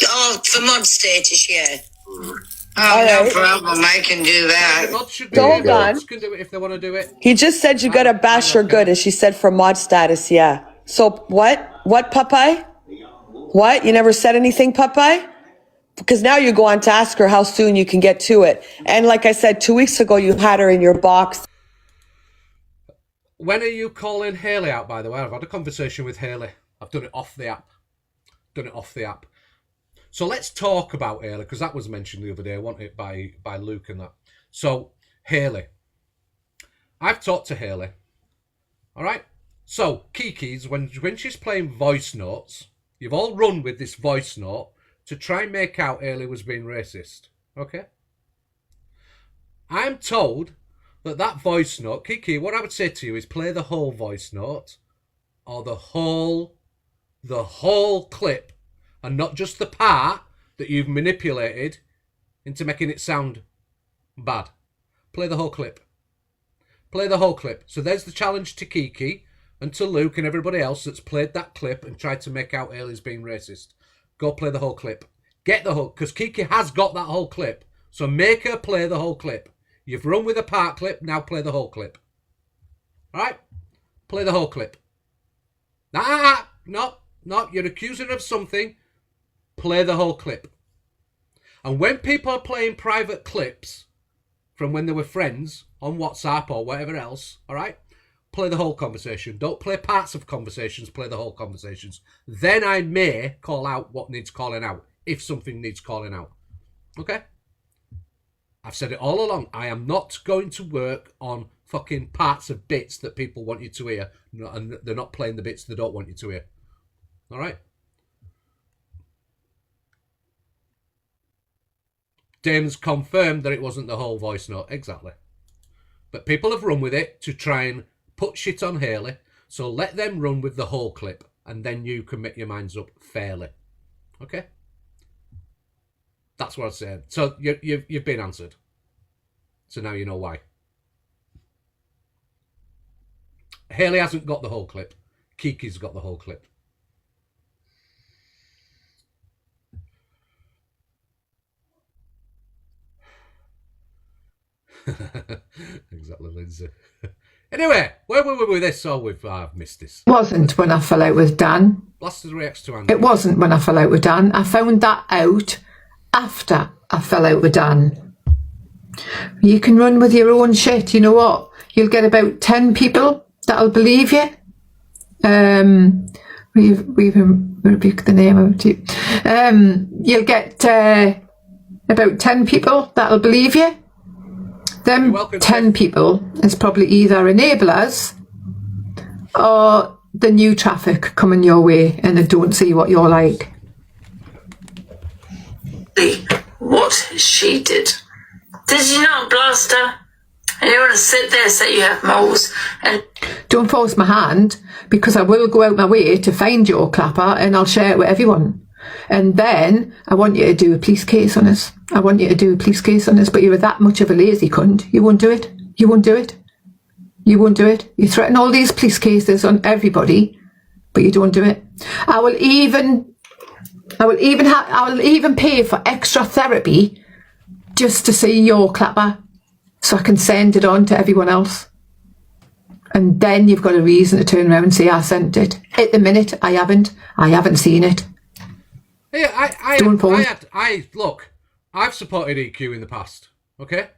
Speaker 11: Oh, for mod status, yeah. Oh, no problem. I can do that.
Speaker 3: Hold on.
Speaker 2: Can do it if they want to do it.
Speaker 3: He just said you gotta bash her good, as she said for mod status, yeah. So what? What, Popeye? What? You never said anything, Popeye? Because now you go on to ask her how soon you can get to it. And like I said, 2 weeks ago, you had her in your box.
Speaker 2: When are you calling Hayley out, by the way? I've had a conversation with Hayley. I've done it off the app. So let's talk about Hayley, because that was mentioned the other day, wasn't it, by Luke and that. So, Hayley. I've talked to Hayley. All right? So, Kiki's, when she's playing voice notes, you've all run with this voice note to try and make out Hayley was being racist. Okay? I'm told that voice note, Kiki, what I would say to you is play the whole voice note or the whole clip and not just the part that you've manipulated into making it sound bad. Play the whole clip. Play the whole clip. So there's the challenge to Kiki and to Luke and everybody else that's played that clip and tried to make out Hayley's being racist. Go play the whole clip. Get the whole... Because Kiki has got that whole clip. So make her play the whole clip. You've run with a part clip, now play the whole clip. Alright? Play the whole clip. No, you're accusing her of something. Play the whole clip. And when people are playing private clips from when they were friends on WhatsApp or whatever else, alright? Play the whole conversation. Don't play parts of conversations, play the whole conversations. Then I may call out what needs calling out, if something needs calling out. Okay? I've said it all along. I am not going to work on fucking parts of bits that people want you to hear, and they're not playing the bits they don't want you to hear. All right? Dame's confirmed that it wasn't the whole voice note. Exactly. But people have run with it to try and put shit on Hayley, so let them run with the whole clip, and then you can make your minds up fairly. Okay? That's what I said. So you've been answered. So now you know why. Hayley hasn't got the whole clip. Kiki's got the whole clip. Exactly, Lindsay. Anyway, where were we with this? Oh, I've missed this.
Speaker 5: It wasn't when I fell out with Dan.
Speaker 2: Blasters reacts to Andy.
Speaker 5: It wasn't when I fell out with Dan. I found that out after I fell out with Dan. You can run with your own shit. You know what? You'll get about 10 people that'll believe you. We've rebuked the name of it. You'll get about 10 people that'll believe you. Them 10 people is probably either enablers or the new traffic coming your way and they don't see what you're like. what she did. Did you not blast her? And you want to sit there and say you have moles and...
Speaker 14: Don't force my hand, because I will go out my way to find your clapper and I'll share it with everyone. And then I want you to do a police case on us. I want you to do a police case on us, but you're that much of a lazy cunt. You won't do it. You won't do it. You won't do it. You threaten all these police cases on everybody, but you don't do it. I will even pay for extra therapy just to see your clapper, so I can send it on to everyone else. And then you've got a reason to turn around and say I sent it. At the minute, I haven't seen it.
Speaker 2: Yeah, look, I've supported EQ in the past. Okay,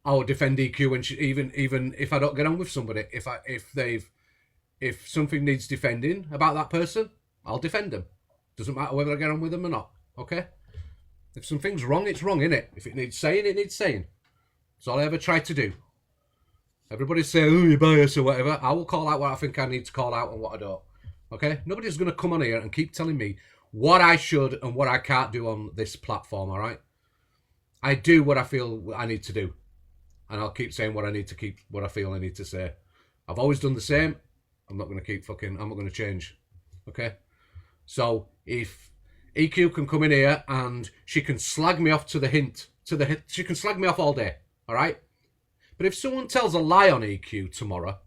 Speaker 2: I will defend EQ when even if I don't get on with somebody. If something needs defending about that person, I'll defend them. Doesn't matter whether I get on with them or not. Okay, if something's wrong, it's wrong, innit? If it needs saying, it needs saying. That's all I ever try to do. Everybody say, oh, you're biased or whatever. I will call out what I think I need to call out and what I don't. Okay? Nobody's going to come on here and keep telling me what I should and what I can't do on this platform, all right? I do what I feel I need to do. And I'll keep saying what I feel I need to say. I've always done the same. I'm not going to change. Okay? So, if EQ can come in here and she can slag me off she can slag me off all day, all right? But if someone tells a lie on EQ tomorrow,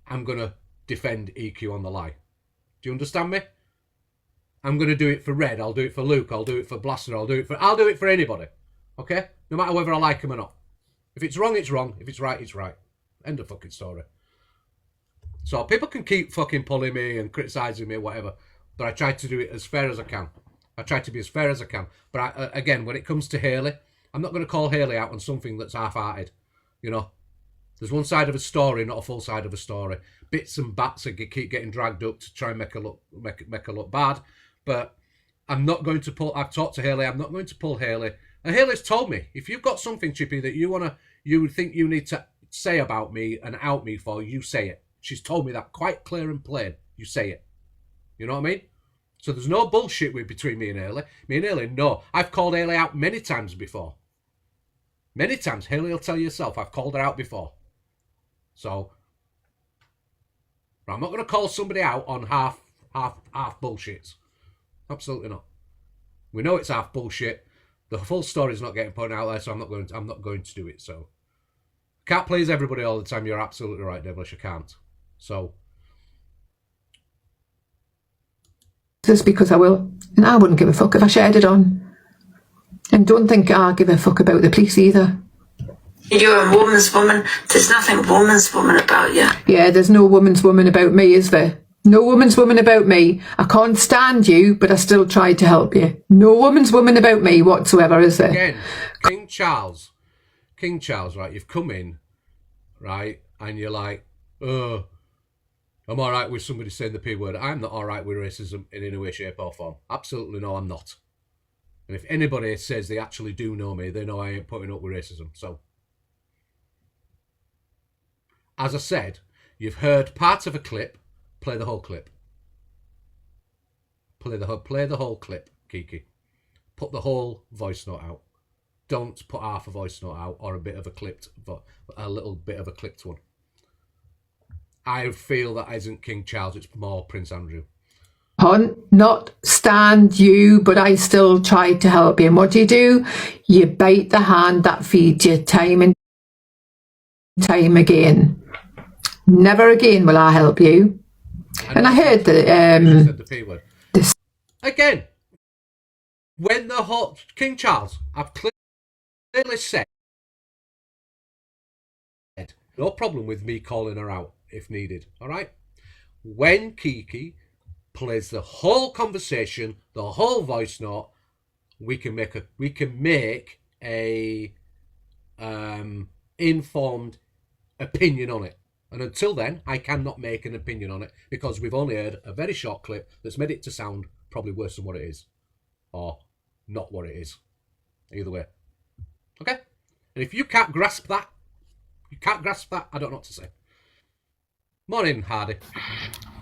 Speaker 2: I'm going to defend EQ on the lie. Do you understand me? I'm going to do it for Red. I'll do it for Luke. I'll do it for Blaster. I'll do it for anybody. Okay? No matter whether I like him or not. If it's wrong, it's wrong. If it's right, it's right. End of fucking story. So people can keep fucking pulling me and criticising me or whatever, but I try to do it as fair as I can. I try to be as fair as I can. But again, when it comes to Hayley, I'm not going to call Hayley out on something that's half-hearted. You know? There's one side of a story, not a full side of a story. Bits and bats keep getting dragged up to try and make her look bad. But I'm not going to pull. I've talked to Hayley. I'm not going to pull Hayley. And Hayley's told me, if you've got something, Chippy, that you think you need to say about me and out me for, you say it. She's told me that quite clear and plain. You say it. You know what I mean? So there's no bullshit between me and Hayley. Me and Hayley, no. I've called Hayley out many times before. Many times. Hayley will tell you herself. I've called her out before. So I'm not going to call somebody out on half bullshits. Absolutely not. We know it's half bullshit. The full story's not getting put out there, so I'm not going to do it. So can't please everybody all the time. You're absolutely right, Devilish. I can't. So
Speaker 14: just because I will, and I wouldn't give a fuck if I shared it on. And don't think I give a fuck about the police either.
Speaker 5: You're a woman's woman. There's nothing woman's woman about you.
Speaker 14: Yeah, there's no woman's woman about me, is there? No woman's woman about me. I can't stand you, but I still tried to help you. No woman's woman about me whatsoever, is there?
Speaker 2: Again, King Charles, right, you've come in, right, and you're like, I'm all right with somebody saying the P word. I'm not all right with racism in any way, shape or form. Absolutely no, I'm not. And if anybody says they actually do know me, they know I ain't putting up with racism. So, as I said, you've heard part of a clip. Play the whole clip. Play the whole clip, Kiki. Put the whole voice note out. Don't put half a voice note out or a little bit of a clipped one. I feel that isn't King Charles. It's more Prince Andrew.
Speaker 14: Not stand you, but I still tried to help you. And what do? You bite the hand that feeds you time and time again. Never again will I help you. And I heard that
Speaker 2: the P word. Again, when the whole King Charles, I've clearly said no problem with me calling her out if needed. All right. When Kiki plays the whole conversation, the whole voice note, we can make a informed opinion on it. And until then, I cannot make an opinion on it because we've only heard a very short clip that's made it to sound probably worse than what it is. Or not what it is. Either way. Okay? And if you can't grasp that, I don't know what to say. Morning, Hardy.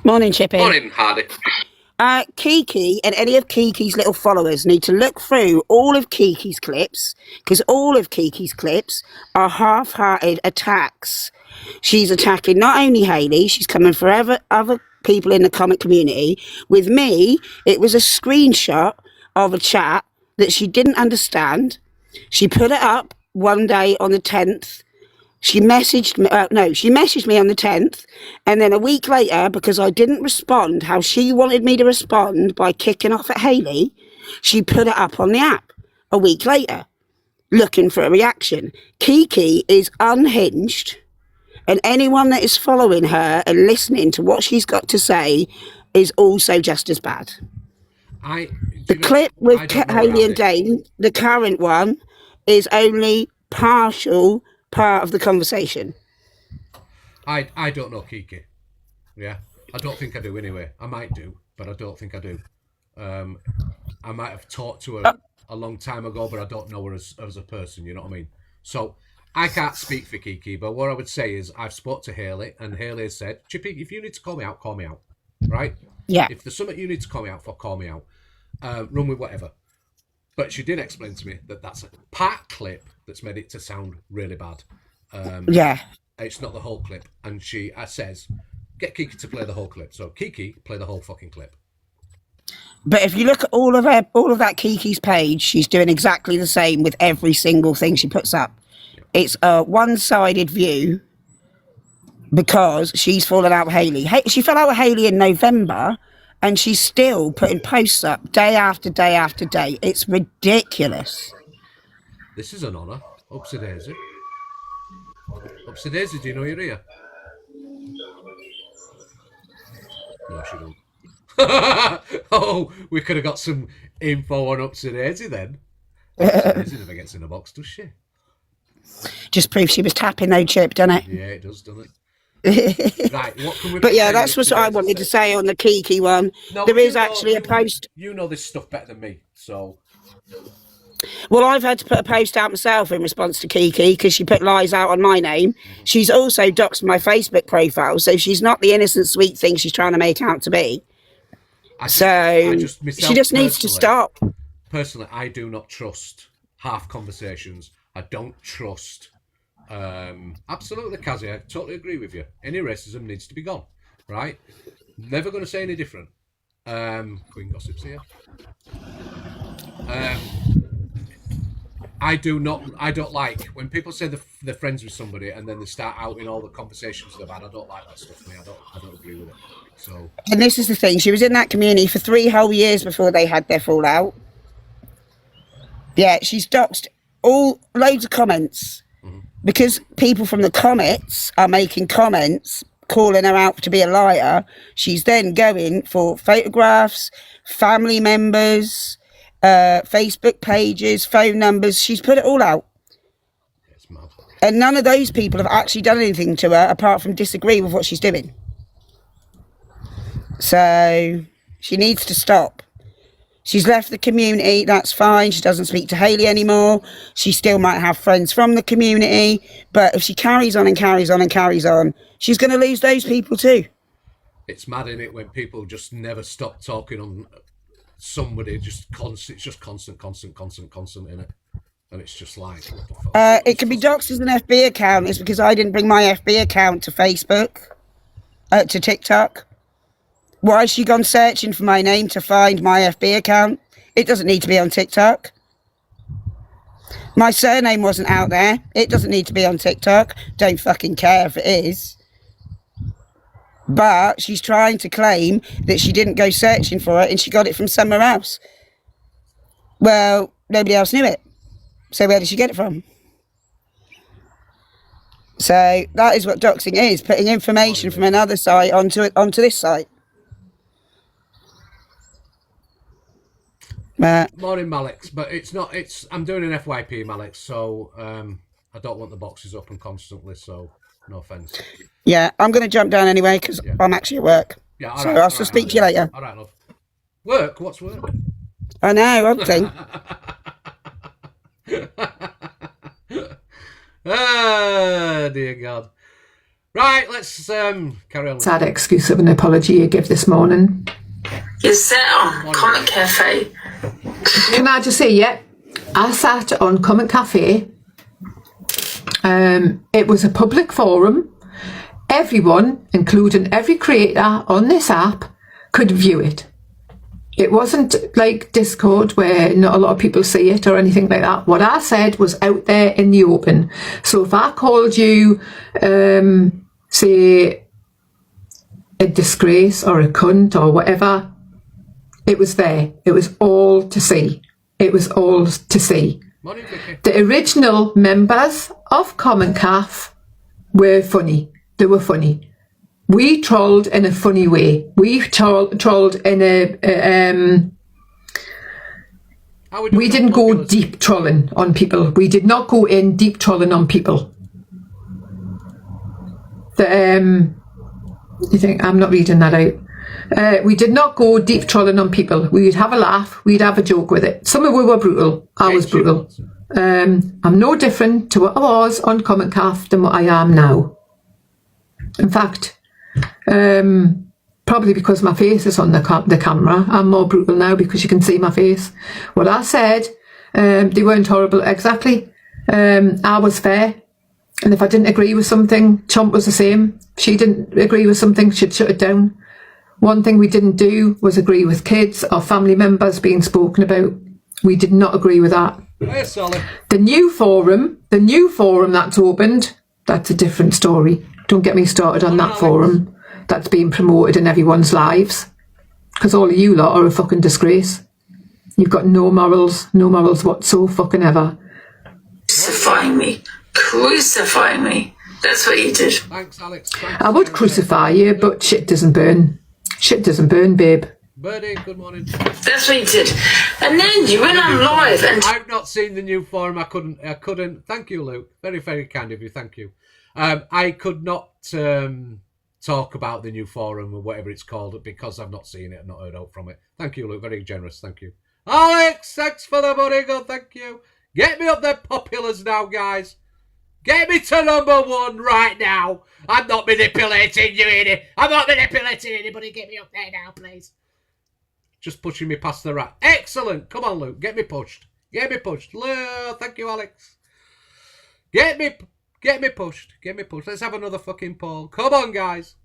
Speaker 15: Morning, Chippy.
Speaker 2: Morning, Hardy.
Speaker 15: Kiki and any of Kiki's little followers need to look through all of Kiki's clips, because all of Kiki's clips are half-hearted attacks. She's attacking not only Hayley, she's coming for other people in the comic community. With me, it was a screenshot of a chat that she didn't understand. She put it up one day on the 10th. She messaged me, she messaged me on the 10th, and then a week later, because I didn't respond how she wanted me to respond by kicking off at Hayley, she put it up on the app a week later, looking for a reaction. Kiki is unhinged, and anyone that is following her and listening to what she's got to say is also just as bad. The clip with Hayley and Dane, the current one, is only partial part of the conversation.
Speaker 2: I don't know Kiki. Yeah, I don't think I do anyway. I might do, but I don't think I do. I might have talked to her a long time ago, but I don't know her as a person, you know what I mean? So I can't speak for Kiki, but what I would say is I've spoke to Hayley, and Hayley has said, Chippy, if you need to call me out, right?
Speaker 15: Yeah.
Speaker 2: If there's something you need to call me out for, call me out. Run with whatever. But she did explain to me that that's a part clip that's made it to sound really bad.
Speaker 15: Yeah.
Speaker 2: It's not the whole clip. And she says, get Kiki to play the whole clip. So Kiki, play the whole fucking clip.
Speaker 15: But if you look at all of that Kiki's page, she's doing exactly the same with every single thing she puts up. Yeah. It's a one-sided view because she's fallen out with Hayley. She fell out with Hayley in November, and she's still putting posts up day after day after day. It's ridiculous.
Speaker 2: This is an honour. Upsy daisy. Upsy daisy, do you know you're here? No, she don't. Oh, we could have got some info on Upsy daisy then. Upsy daisy never gets in a box, does she?
Speaker 15: Just proves she was tapping though, Chip, doesn't it?
Speaker 2: Yeah, it does, doesn't it? Right, what can we?
Speaker 15: But yeah, that's what I wanted to say on the Kiki one. No, there is actually a post.
Speaker 2: You know this stuff better than me, so.
Speaker 15: Well, I've had to put a post out myself in response to Kiki because she put lies out on my name. Mm-hmm. She's also doxed my Facebook profile, so she's not the innocent, sweet thing she's trying to make out to be. She just needs to stop.
Speaker 2: Personally, I do not trust half conversations. I don't trust. Absolutely, Kazi, I totally agree with you. Any racism needs to be gone, right? Never going to say any different. Queen Gossip's here. I don't like when people say they're friends with somebody and then they start out in all the conversations they've had. I don't like that stuff. I don't agree with it. So. And
Speaker 15: this is the thing. She was in that community for 3 whole years before they had their fallout. Yeah, she's doxed loads of comments. Because people from the comments are making comments calling her out to be a liar, she's then going for photographs, family members, Facebook pages, phone numbers. She's put it all out. And none of those people have actually done anything to her apart from disagree with what she's doing. So she needs to stop. She's left the community, that's fine. She doesn't speak to Hayley anymore. She still might have friends from the community. But if she carries on and carries on and carries on, she's going to lose those people too.
Speaker 2: It's mad, isn't it, when people just never stop talking on somebody, it's just constant, in it. And it's just like, what the fuck?
Speaker 15: It can be doxed as an FB account. It's because I didn't bring my FB account to Facebook, to TikTok. Why has she gone searching for my name to find my FB account? It doesn't need to be on TikTok. My surname wasn't out there. It doesn't need to be on TikTok. Don't fucking care if it is. But she's trying to claim that she didn't go searching for it and she got it from somewhere else. Well, nobody else knew it. So where did she get it from? So that is what doxing is, putting information from another site onto this site.
Speaker 2: Morning, Malix, but I'm doing an FYP, Malix, so I don't want the boxes open constantly, so no offence.
Speaker 15: Yeah, I'm going to jump down anyway because I'm actually at work.
Speaker 2: Yeah,
Speaker 15: so I'll speak to you later.
Speaker 2: All right, love. Work? What's work?
Speaker 15: I know, one thing.
Speaker 2: Oh, dear God. Right, let's carry on.
Speaker 14: Sad excuse of an apology you give this morning.
Speaker 5: You sat on Comic Cafe.
Speaker 14: Can I just say, yeah, I sat on Comic Cafe. It was a public forum. Everyone, including every creator on this app, could view it. It wasn't like Discord where not a lot of people see it or anything like that. What I said was out there in the open. So if I called you, say, a disgrace or a cunt or whatever, it was there. It was all to see. It was all to see. The original members of Common Calf were funny. They were funny. We trolled in a funny way. We trolled in a... we didn't go deep trolling on people. We did not go in deep trolling on people. You think I'm not reading that out? We did not go deep trolling on people. We'd have a laugh. We'd have a joke with it. Some of we were brutal. I was brutal. I'm no different to what I was on Comic Calf than what I am now. In fact, probably because my face is on the camera, I'm more brutal now because you can see my face. What I said, they weren't horrible. Exactly. I was fair. And if I didn't agree with something, Chomp was the same. If she didn't agree with something, she'd shut it down. One thing we didn't do was agree with kids or family members being spoken about. We did not agree with that.
Speaker 2: Hey, Solly.
Speaker 14: The new forum that's opened, that's a different story. Don't get me started on that forum that's being promoted in everyone's lives. Because all of you lot are a fucking disgrace. You've got no morals whatsoever.
Speaker 5: Crucifying me. Crucifying me. That's what you did.
Speaker 2: Thanks, Alex.
Speaker 14: I would crucify you, but shit doesn't burn. Shit doesn't burn, babe.
Speaker 2: Birdie, good morning.
Speaker 5: That's what you did. And then you went on live and...
Speaker 2: I've not seen the new forum. I couldn't. Thank you, Luke. Very, very kind of you. Thank you. I could not talk about the new forum or whatever it's called because I've not seen it and not heard out from it. Thank you, Luke. Very generous. Thank you. Alex, thanks for the money. God, thank you. Get me up there populars now, guys. Get me to #1 right now. I'm not manipulating you, Edie. I'm not manipulating anybody. Get me up there now, please. Just pushing me past the rat. Excellent. Come on, Luke. Get me pushed. Get me pushed. Thank you, Alex. Get me pushed. Get me pushed. Let's have another fucking poll. Come on, guys.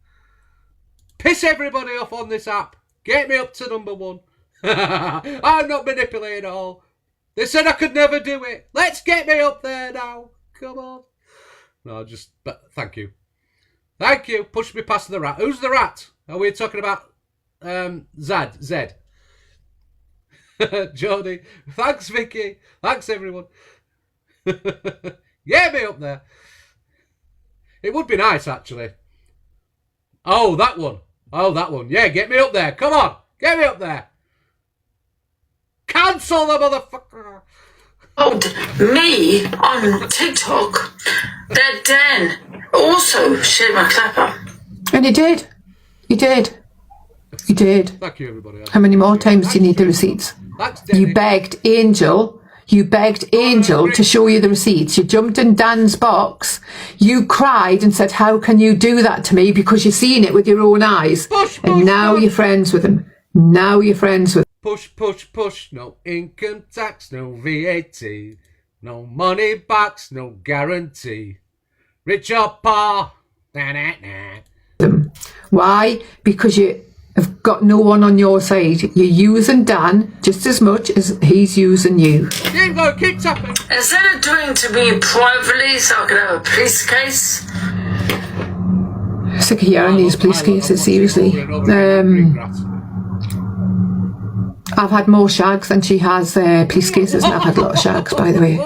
Speaker 2: Piss everybody off on this app. Get me up to #1. I'm not manipulating at all. They said I could never do it. Let's get me up there now. Come on. No, but thank you. Thank you. Push me past the rat. Who's the rat? Are we talking about Zed? Jody. Thanks, Vicky. Thanks, everyone. Get me up there. It would be nice, actually. Oh, that one. Yeah, get me up there. Come on. Get me up there. Cancel the motherfucker.
Speaker 5: Me on TikTok that Dan also shared my clapper.
Speaker 14: And he did.
Speaker 2: Thank you, everybody.
Speaker 14: How many more times do you need the receipts? You begged Angel to show you the receipts. You jumped in Dan's box. You cried and said, how can you do that to me? Because you've seen it with your own eyes. And now you're friends with him.
Speaker 2: Push. No income tax, no VAT. No money box, no guarantee. Rich or poor.
Speaker 14: Why? Because you have got no one on your side. You're using Dan just as much as he's using you.
Speaker 2: Keep tapping.
Speaker 5: Instead of doing to me privately so I could have a police case.
Speaker 14: Sick of hearing these police cases, seriously. I've had more shags than she has police cases, and I've had a lot of shags, by the way.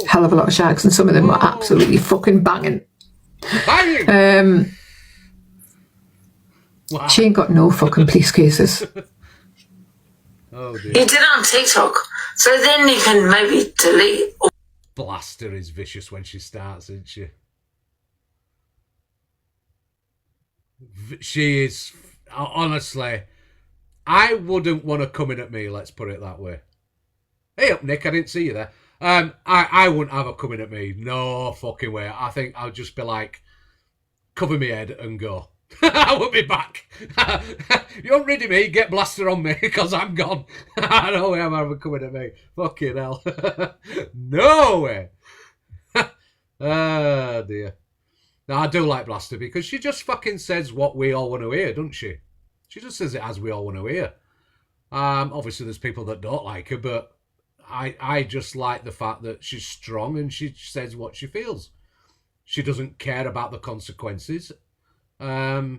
Speaker 14: Hell of a lot of shags, and some of them were absolutely fucking banging.
Speaker 2: Wow.
Speaker 14: She ain't got no fucking police cases.
Speaker 2: Oh dear.
Speaker 5: You did it on TikTok, so then you can maybe delete.
Speaker 2: Blaster is vicious when she starts, isn't she? She is, honestly, I wouldn't want her coming at me, let's put it that way. Hey up, Nick, I didn't see you there. I wouldn't have her coming at me. No fucking way. I think I'll just be like, cover my head and go. I will be back. You don't rid of me, get Blaster on me, because I'm gone. I know where I'm coming at me. Fucking hell. No way. Oh, dear. No, I do like Blaster, because she just fucking says what we all want to hear, doesn't she? She just says it as we all want to hear. Obviously, there's people that don't like her, but I just like the fact that she's strong and she says what she feels. She doesn't care about the consequences. Yeah,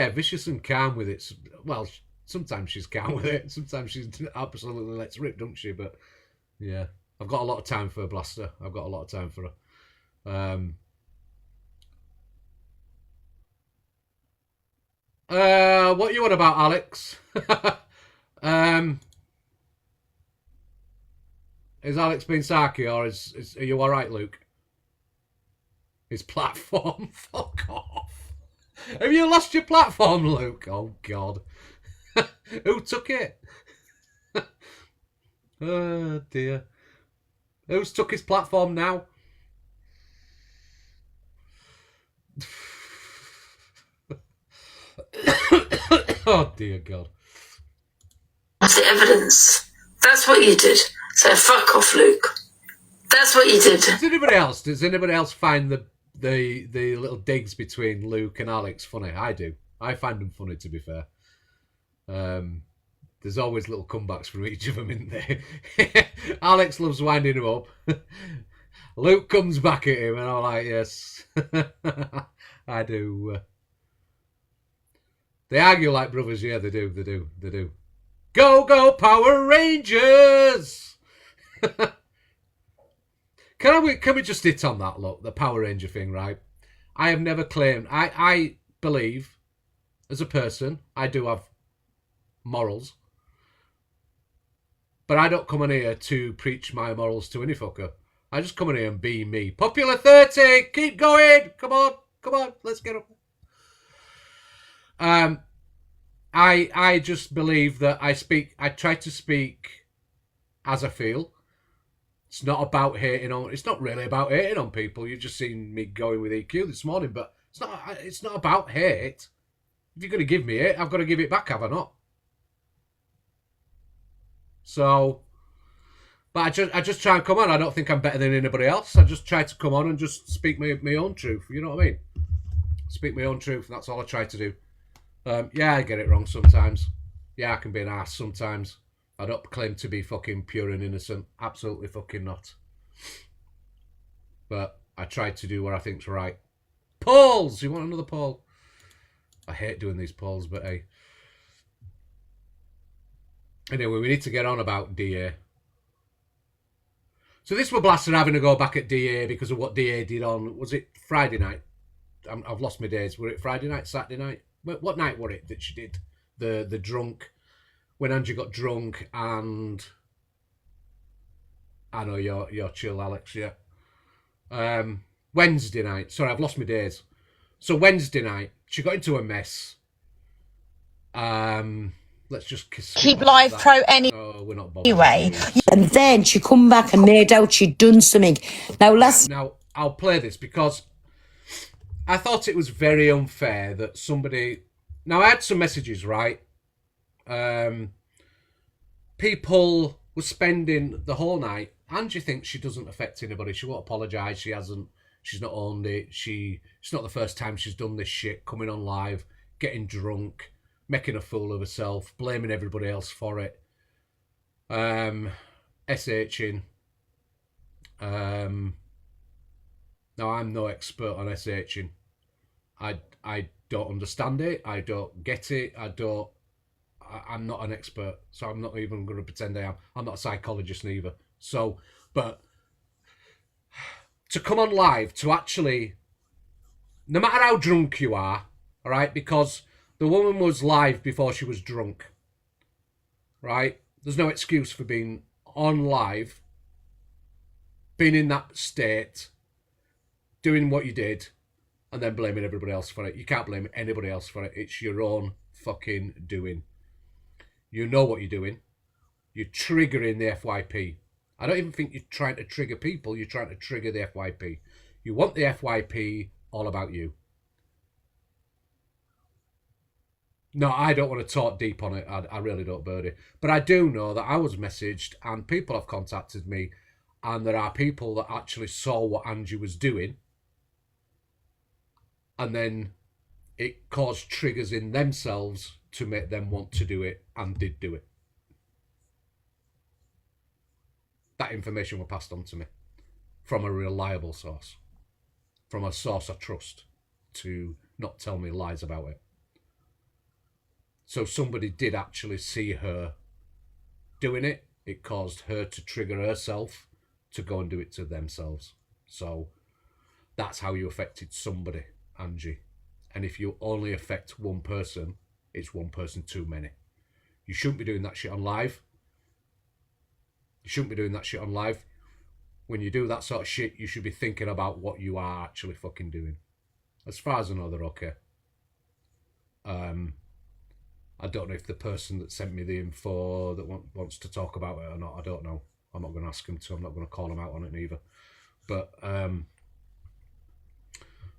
Speaker 2: vicious and calm with it. Well, sometimes she's calm with it. Sometimes she's absolutely lets rip, don't she? But yeah, I've got a lot of time for Blaster. I've got a lot of time for her. What you on about, Alex? Is Alex being sarky, or are you all right, Luke? His platform, fuck off. Have you lost your platform, Luke? Oh God, who took it? Oh dear, who's took his platform now? Oh dear God.
Speaker 5: That's the evidence. That's what you did. So fuck off, Luke. That's what you did.
Speaker 2: Does anybody else find the little digs between Luke and Alex funny? I do. I find them funny, to be fair. There's always little comebacks from each of them in there. Alex loves winding him up. Luke comes back at him, and I'm like, yes, I do. They argue like brothers. Yeah, they do. Go Power Rangers! Can we just hit on that, look, the Power Ranger thing, right? I have never claimed... I believe, as a person, I do have morals. But I don't come in here to preach my morals to any fucker. I just come in here and be me. Popular 30! Keep going! Come on, let's get up. I just believe that I try to speak as I feel. It's not about hating on. It's not really about hating on people. You've just seen me going with EQ this morning, but it's not about hate. If you're going to give me it, I've got to give it back, have I not? So, but I just try and come on. I don't think I'm better than anybody else. I just try to come on and just speak my own truth. You know what I mean? Speak my own truth. That's all I try to do. Yeah, I get it wrong sometimes. Yeah, I can be an ass sometimes. I don't claim to be fucking pure and innocent. Absolutely fucking not. But I try to do what I think's right. Polls! You want another poll? I hate doing these polls, but hey. Anyway, we need to get on about DA. So this was Blaster having to go back at DA because of what DA did on... Was it Friday night? I've lost my days. Were it Friday night, Saturday night? What night were it that she did? The drunk... When Angie got drunk and... I know you're chill, Alex, yeah. Wednesday night. Sorry, I've lost my days. So Wednesday night, she got into a mess. Let's just
Speaker 15: Keep live
Speaker 2: that.
Speaker 15: pro
Speaker 2: We're not bothered.
Speaker 15: anyway. And then she come back and made out she'd done something.
Speaker 2: Now, I'll play this because I thought it was very unfair that somebody... Now, I had some messages, right? People were spending the whole night. Angie thinks she doesn't affect anybody. She won't apologise. She hasn't. She's not owned it. It's not the first time she's done this shit, coming on live, getting drunk, making a fool of herself, blaming everybody else for it. SHing. Now, I'm no expert on SHing. I don't understand it. I don't get it. I'm not an expert, so I'm not even going to pretend I am. I'm not a psychologist neither. So, but to come on live, to actually, no matter how drunk you are, all right, because the woman was live before she was drunk, right? There's no excuse for being on live, being in that state, doing what you did, and then blaming everybody else for it. You can't blame anybody else for it. It's your own fucking doing. You know what you're doing. You're triggering the FYP. I don't even think you're trying to trigger people. You're trying to trigger the FYP. You want the FYP all about you. No, I don't want to talk deep on it. I really don't, Birdie. But I do know that I was messaged and people have contacted me, and there are people that actually saw what Angie was doing, and then it caused triggers in themselves to make them want to do it, and did do it. That information was passed on to me from a reliable source, from a source I trust, to not tell me lies about it. So somebody did actually see her doing it. It caused her to trigger herself to go and do it to themselves. So that's how you affected somebody, Angie. And if you only affect one person, it's one person too many. You shouldn't be doing that shit on live. You shouldn't be doing that shit on live. When you do that sort of shit, you should be thinking about what you are actually fucking doing. As far as I know, they're okay. I don't know if the person that sent me the info that wants to talk about it or not. I don't know. I'm not going to ask him to. I'm not going to call him out on it neither. But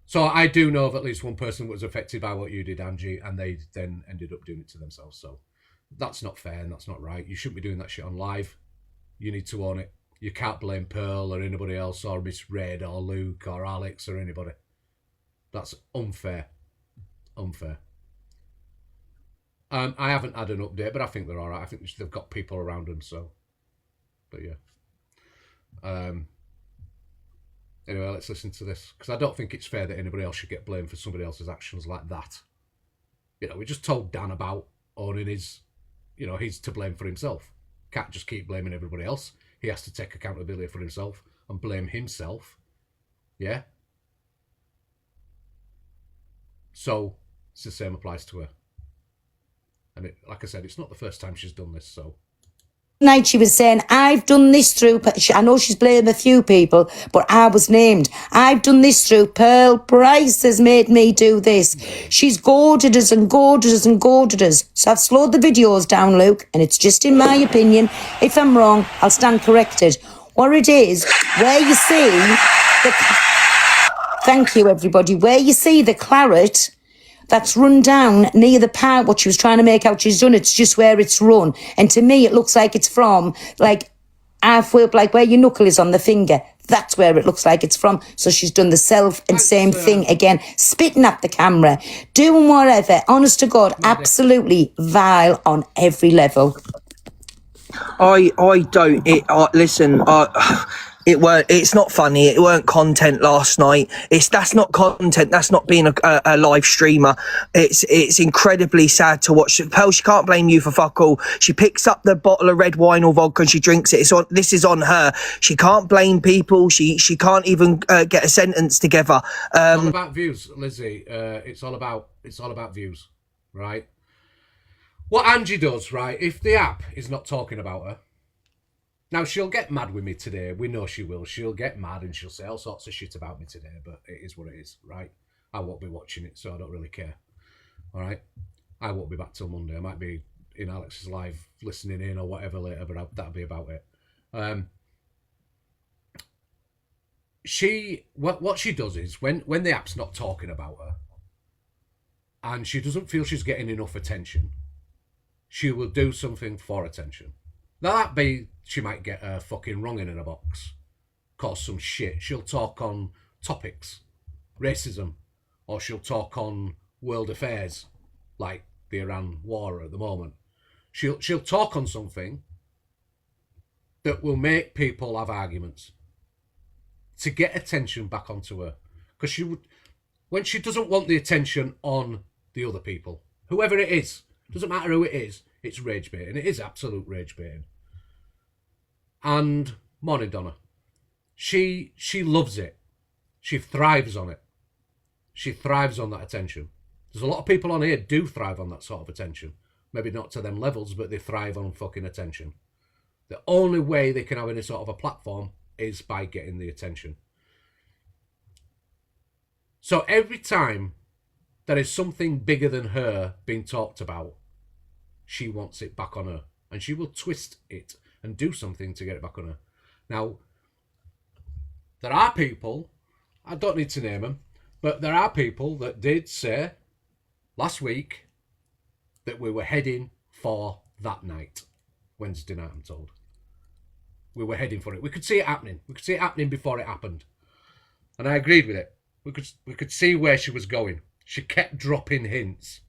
Speaker 2: so I do know of at least one person was affected by what you did, Angie, and they then ended up doing it to themselves. So that's not fair and that's not right. You shouldn't be doing that shit on live. You need to own it. You can't blame Pearl or anybody else or Miss Red or Luke or Alex or anybody. That's unfair. Unfair. I haven't had an update, but I think they're all right. I think they've got people around them, so. But yeah. Anyway, let's listen to this, because I don't think it's fair that anybody else should get blamed for somebody else's actions like that. You know, we just told Dan about owning his, you know, he's to blame for himself. Can't just keep blaming everybody else. He has to take accountability for himself and blame himself. Yeah? So, it's the same applies to her. And it, like I said, it's not the first time she's done this, so.
Speaker 15: Night she was saying, I've done this through, I know she's blamed a few people, but I was named. I've done this through Pearl Price has made me do this. She's goaded us and goaded us and goaded us. So I've slowed the videos down, Luke, and it's just in my opinion. If I'm wrong, I'll stand corrected. What it is, where you see the... Thank you, everybody. Where you see the claret that's run down near the part what she was trying to make out she's done, it's just where it's run. And to me, it looks like it's from, like, halfway up, like where your knuckle is on the finger. That's where it looks like it's from. So she's done the self and same thing again, spitting at the camera, doing whatever. Honest to God, absolutely vile on every level.
Speaker 16: I don't. Listen. It's not funny. It weren't content last night. That's not content. That's not being a live streamer. It's incredibly sad to watch. Pearl, she can't blame you for fuck all. She picks up the bottle of red wine or vodka and she drinks it. This is on her. She can't blame people. She can't even get a sentence together.
Speaker 2: It's all about views, Lizzie. It's all about views, right? What Angie does, right? If the app is not talking about her. Now, she'll get mad with me today. We know she will. She'll get mad and she'll say all sorts of shit about me today, but it is what it is, right? I won't be watching it, so I don't really care, all right? I won't be back till Monday. I might be in Alex's live listening in or whatever later, but that'll be about it. What she does is, when the app's not talking about her and she doesn't feel she's getting enough attention, she will do something for attention. Now, that be, she might get her fucking wrong in a box, cause some shit. She'll talk on topics, racism, or she'll talk on world affairs, like the Iran war at the moment. She'll talk on something that will make people have arguments to get attention back onto her. Because when she doesn't want the attention on the other people, whoever it is, doesn't matter who it is, it's rage baiting. It is absolute rage baiting. And morning, Donna. She loves it. She thrives on it. She thrives on that attention. There's a lot of people on here do thrive on that sort of attention. Maybe not to them levels, but they thrive on fucking attention. The only way they can have any sort of a platform is by getting the attention. So every time there is something bigger than her being talked about, she wants it back on her, and she will twist it and do something to get it back on her. Now, there are people, I don't need to name them, but there are people that did say last week that we were heading for that night. Wednesday night, I'm told. We were heading for it. We could see it happening. We could see it happening before it happened. And I agreed with it. We could see where she was going. She kept dropping hints.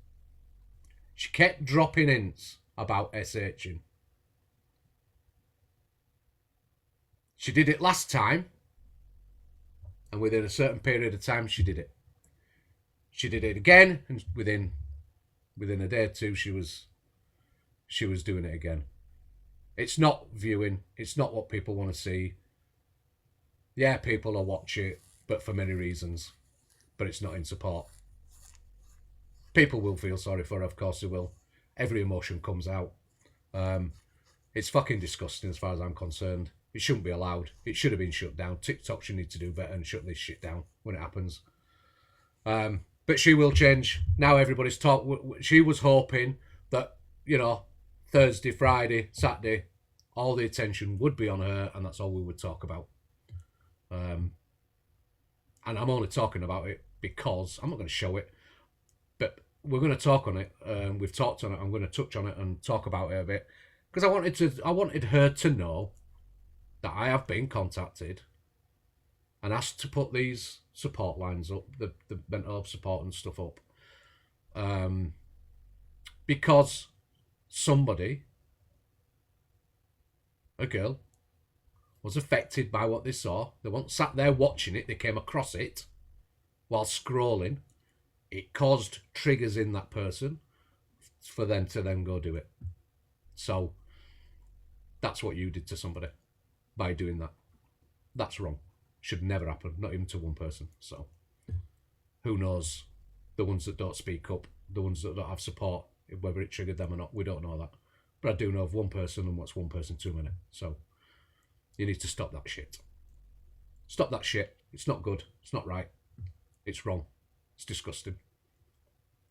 Speaker 2: She kept dropping hints about SHing. She did it last time. And within a certain period of time, she did it. She did it again, and within a day or two, she was doing it again. It's not viewing. It's not what people want to see. Yeah, people will watch it, but for many reasons. But it's not in support. People will feel sorry for her, of course they will. Every emotion comes out. It's fucking disgusting as far as I'm concerned. It shouldn't be allowed. It should have been shut down. TikTok should need to do better and shut this shit down when it happens. But she will change. Now everybody's she was hoping that, you know, Thursday, Friday, Saturday, all the attention would be on her, and that's all we would talk about. And I'm only talking about it because I'm not going to show it, but we're going to talk on it. We've talked on it. I'm going to touch on it and talk about it a bit because I wanted her to know that I have been contacted and asked to put these support lines up, the mental health support and stuff up, because somebody, a girl, was affected by what they saw. They weren't sat there watching it. They came across it while scrolling. It caused triggers in that person for them to then go do it. So that's what you did to somebody by doing that. That's wrong. Should never happen, not even to one person. So who knows? The ones that don't speak up, the ones that don't have support, whether it triggered them or not, we don't know that. But I do know of one person, and what's one person too many. So you need to stop that shit. Stop that shit. It's not good. It's not right. It's wrong. It's disgusting.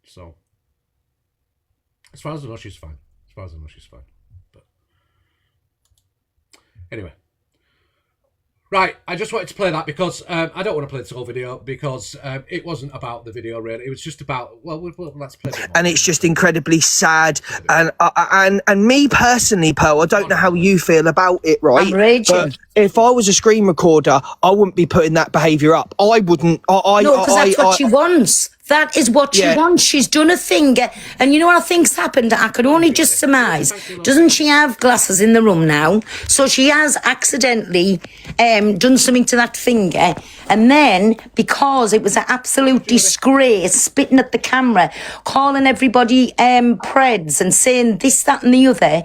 Speaker 2: So as far as I know, she's fine. But anyway. Right, I just wanted to play that because I don't want to play this whole video because it wasn't about the video really. It was just about let's play it.
Speaker 16: And it's just incredibly sad. And me personally, Pearl, I don't know how you feel about it, right?
Speaker 3: I'm raging.
Speaker 16: But if I was a screen recorder, I wouldn't be putting that behaviour up. I wouldn't.
Speaker 3: No, because that's what she wants. That is what she wants. She's done a thing. And you know what I think's happened? I could only just surmise. Doesn't she have glasses in the room now? So she has accidentally done something to that finger. And then, because it was an absolute disgrace, spitting at the camera, calling everybody preds and saying this, that and the other,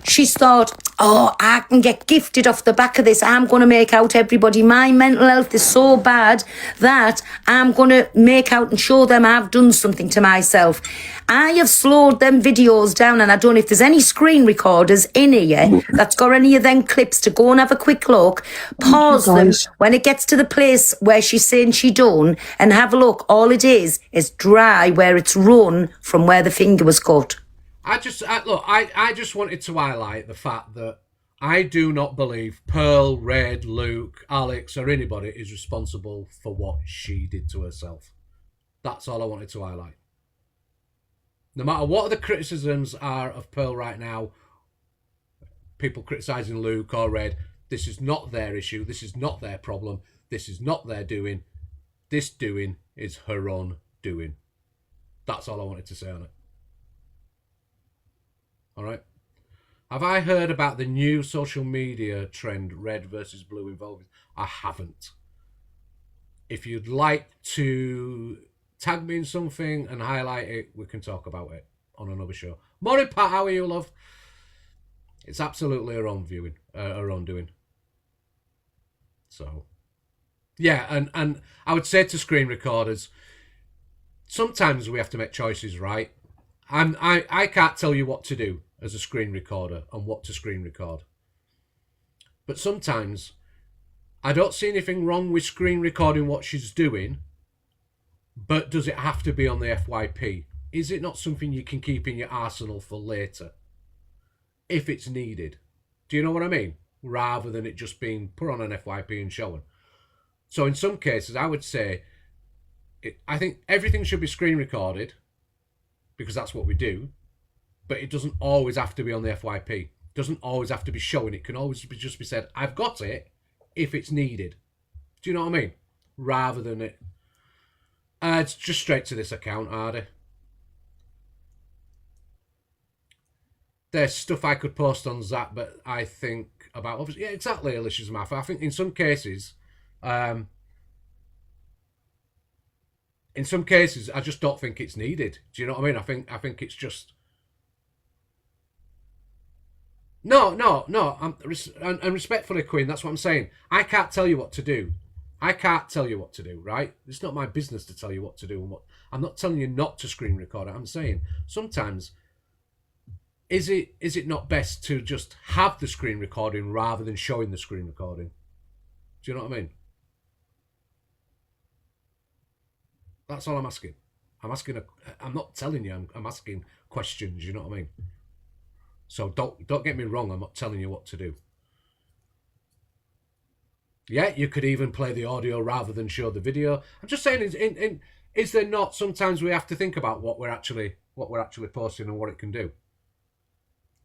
Speaker 3: she's thought, oh, I can get gifted off the back of this. I'm going to make out everybody. My mental health is so bad that I'm going to make out and show them I've done something to myself. I have slowed them videos down, and I don't know if there's any screen recorders in here that's got any of them clips to go and have a quick look, pause them when it gets to the place where she's saying she done, and have a look. All it is dry where it's run from where the finger was cut.
Speaker 2: I just wanted to highlight the fact that I do not believe Pearl, Red, Luke, Alex, or anybody is responsible for what she did to herself. That's all I wanted to highlight. No matter what the criticisms are of Pearl right now, people criticising Luke or Red, this is not their issue. This is not their problem. This is not their doing. This doing is her own doing. That's all I wanted to say on it. All right. Have I heard about the new social media trend, red versus blue involving? I haven't. If you'd like to tag me in something and highlight it, we can talk about it on another show. Morning, Pat. How are you, love? It's absolutely her own viewing, her own doing. So, yeah, and I would say to screen recorders, sometimes we have to make choices, right? I can't tell you what to do as a screen recorder and what to screen record. But sometimes I don't see anything wrong with screen recording what she's doing, but does it have to be on the FYP? Is it not something you can keep in your arsenal for later if it's needed? Do you know what I mean? Rather than it just being put on an FYP and shown. So in some cases, I would say, I think everything should be screen recorded, because that's what we do. But it doesn't always have to be on the FYP. It doesn't always have to be showing. It can always just be said, I've got it if it's needed. Do you know what I mean? Rather than it. It's just straight to this account, Hardy. There's stuff I could post on Zap, but I think about... Obviously, yeah, exactly, Alicia's Math. I think in some cases... I just don't think it's needed. Do you know what I mean? I think it's just... No. And respectfully, Queen, that's what I'm saying. I can't tell you what to do. Right? It's not my business to tell you what to do. And what I'm not telling you not to screen record it. I'm saying sometimes, is it not best to just have the screen recording rather than showing the screen recording? Do you know what I mean? That's all I'm asking. I'm not telling you. I'm asking questions. You know what I mean? So don't get me wrong. I'm not telling you what to do. Yeah, you could even play the audio rather than show the video. I'm just saying, is there not sometimes we have to think about what we're actually posting and what it can do?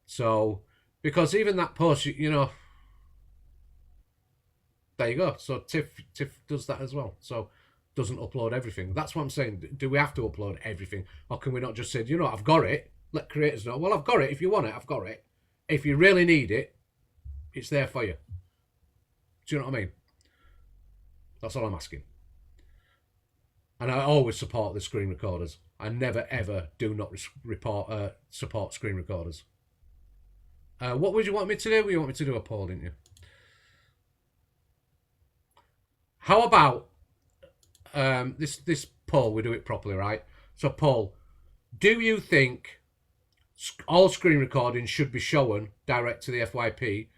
Speaker 2: So, because even that post, you know, there you go. So Tiff does that as well. So doesn't upload everything. That's what I'm saying. Do we have to upload everything, or can we not just say, you know, I've got it. Let creators know. Well, I've got it. If you want it, I've got it. If you really need it, it's there for you. Do you know what I mean? That's all I'm asking. And I always support the screen recorders. I never, ever do not support screen recorders. What would you want me to do? You want me to do a poll, didn't you? How about this poll? We do it properly, right? So poll, do you think all screen recordings should be shown direct to the FYP,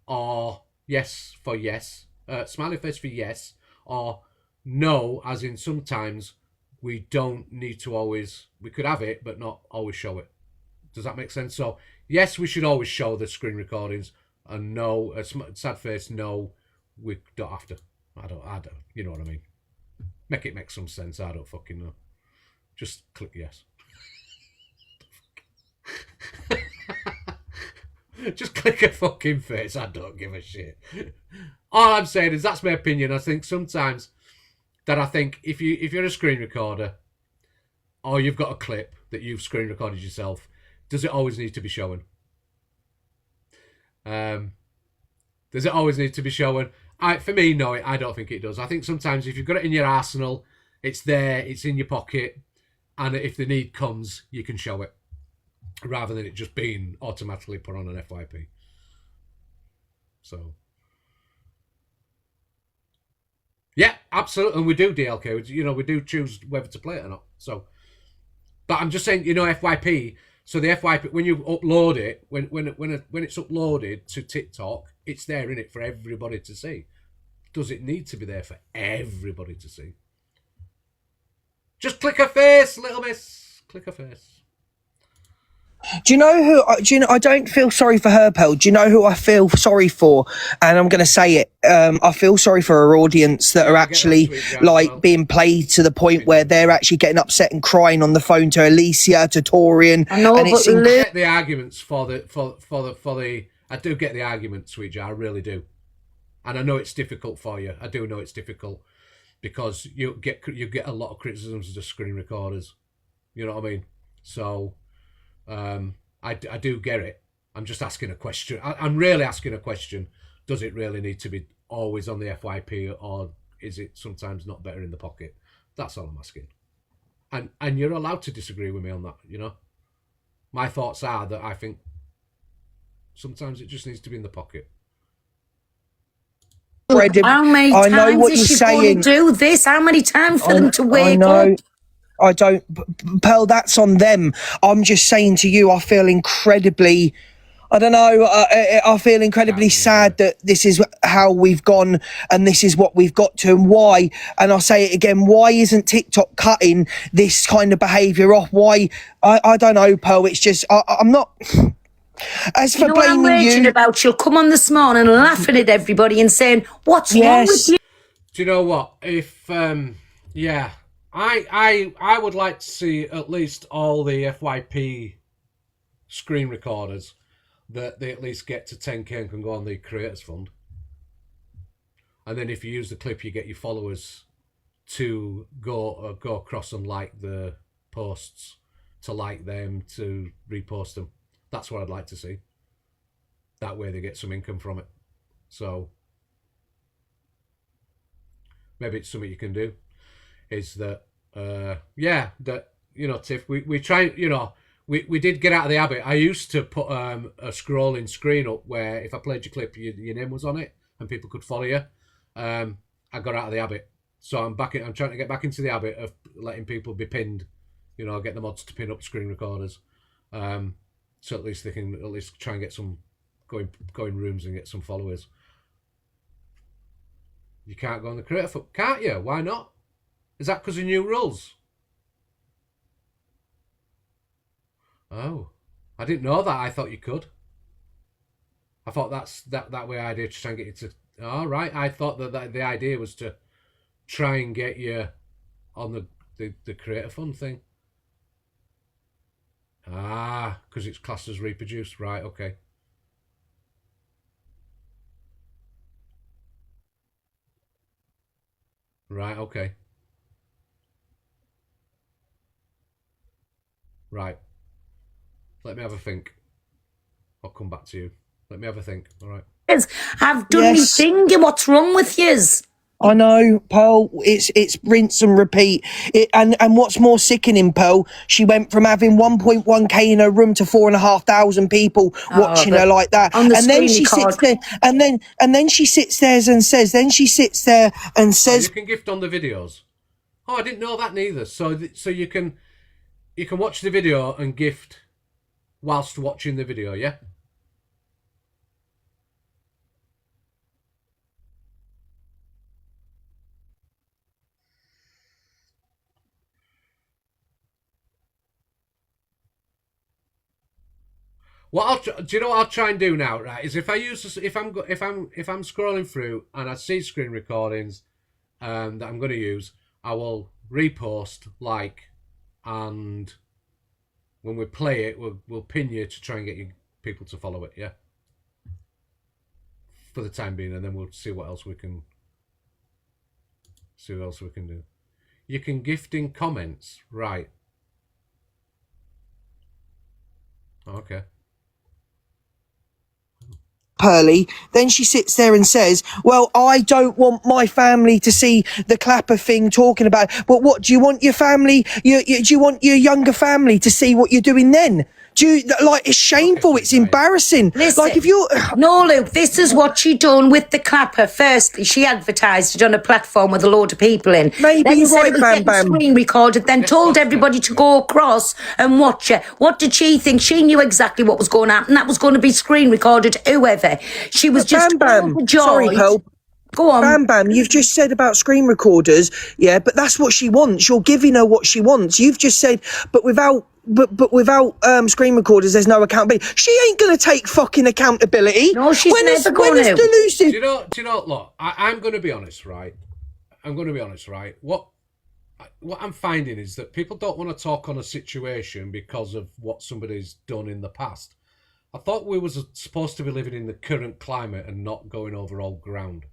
Speaker 2: or yes for yes, smiley face for yes, or no, as in sometimes we don't need to always, we could have it, but not always show it. Does that make sense? So yes, we should always show the screen recordings, and no, sad face, no, we don't have to. I don't, you know what I mean? Make it make some sense. I don't fucking know. Just click yes. Just click a fucking face. I don't give a shit. All I'm saying is that's my opinion. I think sometimes that if you're a screen recorder, or you've got a clip that you've screen recorded yourself, does it always need to be shown? Does it always need to be shown? For me, no, I don't think it does. I think sometimes if you've got it in your arsenal, it's there, it's in your pocket, and if the need comes, you can show it, rather than it just being automatically put on an FYP. So, yeah, absolutely. And we do DLK. You know, we do choose whether to play it or not. So, but I'm just saying, you know, FYP. So the FYP, when you upload it, when it's uploaded to TikTok, it's there in it for everybody to see. Does it need to be there for everybody to see? Just click a face, little miss. Click a face.
Speaker 16: Do you know who? I don't feel sorry for her, Pearl. Do you know who I feel sorry for? And I'm going to say it. I feel sorry for her audience that are actually being played to the point where they're actually getting upset and crying on the phone to Alicia, to Torian.
Speaker 2: I know, and but I get the arguments for the. I do get the argument, Sweet Jar. I really do, and I know it's difficult for you. I do know it's difficult because you get a lot of criticisms of the screen recorders. You know what I mean? So. I do get it. I'm just asking a question. I'm really asking a question. Does it really need to be always on the FYP, or is it sometimes not better in the pocket? That's all I'm asking. And you're allowed to disagree with me on that, you know? My thoughts are that I think sometimes it just needs to be in the pocket.
Speaker 3: How many times is she going to do this? How many times for them to wake up?
Speaker 16: I don't, Pearl, that's on them. I'm just saying to you, I feel incredibly, I don't know, I feel incredibly sad that this is how we've gone and this is what we've got to, and why, and I'll say it again, why isn't TikTok cutting this kind of behaviour off? Why? I don't know, Pearl, it's just, I'm not... As for blaming
Speaker 3: what I'm raging about, she'll come on this morning laughing at everybody and saying, what's wrong with you?
Speaker 2: Do you know what? If, yeah... I would like to see at least all the FYP screen recorders that they at least get to 10k and can go on the creators fund. And then if you use the clip, you get your followers to go across and like the posts, to like them, to repost them. That's what I'd like to see. That way they get some income from it. So maybe it's something you can do. Is that Tiff, we try, we did get out of the habit. I used to put a scrolling screen up where if I played your clip, your name was on it and people could follow you. I got out of the habit, so I'm trying to get back into the habit of letting people be pinned. Get the mods to pin up screen recorders, so at least they can at least try and get some go in rooms and get some followers. You can't go on the creator foot, can't you? Why not? Is that because of new rules? Oh, I didn't know that. I thought you could. I thought that way idea to try and get you to. All right, I thought that the idea was to try and get you on the creator fund thing. Ah, because it's classed as reproduced. Right, okay. Right, okay. Right. Let me have a think. I'll come back to you. Let me have a think. All right.
Speaker 3: I've done my thing. What's wrong with yous?
Speaker 16: I know, Pearl. It's rinse and repeat. And what's more sickening, Pearl? She went from having 1.1k in her room to 4,500 people watching her like that.
Speaker 3: On the
Speaker 16: and then she
Speaker 3: screen
Speaker 16: sits there, and then she sits there and says. Then she sits there and says,
Speaker 2: "You can gift on the videos." Oh, I didn't know that neither. So you can watch the video and gift whilst watching the video. Yeah. Do you know what I'll try and do now? Right, is if I'm scrolling through and I see screen recordings that I'm going to use, I will repost, and when we play it, we'll pin you to try and get you people to follow it. Yeah, for the time being, and then we'll see what else we can do. You can gift in comments, right? Okay.
Speaker 16: Pearly. Then she sits there and says, well, I don't want my family to see the clapper thing talking about it. But what, do you want your family, do you want your younger family to see what you're doing then? It's shameful, it's embarrassing.
Speaker 3: Listen,
Speaker 16: if you're...
Speaker 3: No, Luke, this is what she done with the clapper. Firstly, she advertised it on a platform with a load of people in.
Speaker 16: Maybe
Speaker 3: then
Speaker 16: you're
Speaker 3: said
Speaker 16: right,
Speaker 3: it was
Speaker 16: Bam
Speaker 3: getting
Speaker 16: Bam.
Speaker 3: screen recorded, then told everybody to go across and watch it. What did she think? She knew exactly what was going on, and that was going to be screen recorded, whoever. She was just overjoyed.
Speaker 16: Sorry, Pearl.
Speaker 3: Go on.
Speaker 16: Bam Bam, you've just said about screen recorders, yeah, but that's what she wants. You're giving her what she wants. You've just said, but without screen recorders, there's no accountability. She ain't gonna take fucking accountability.
Speaker 3: No, she's never going to.
Speaker 16: Delusive.
Speaker 2: Do you know? Look, I'm going to be honest, right? What I'm finding is that people don't want to talk on a situation because of what somebody's done in the past. I thought we was supposed to be living in the current climate and not going over old ground.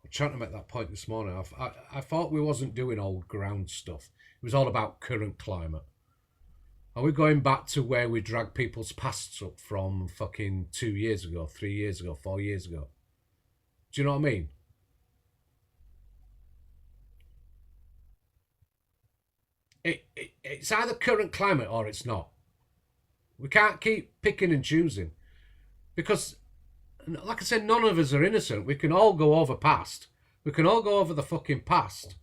Speaker 2: I'm trying to make that point this morning. I thought we wasn't doing old ground stuff. It was all about current climate. Are we going back to where we drag people's pasts up from fucking 2 years ago, 3 years ago, 4 years ago? Do you know what I mean? It's either current climate or it's not. We can't keep picking and choosing. Because, like I said, none of us are innocent. We can all go over past. We can all go over the fucking past.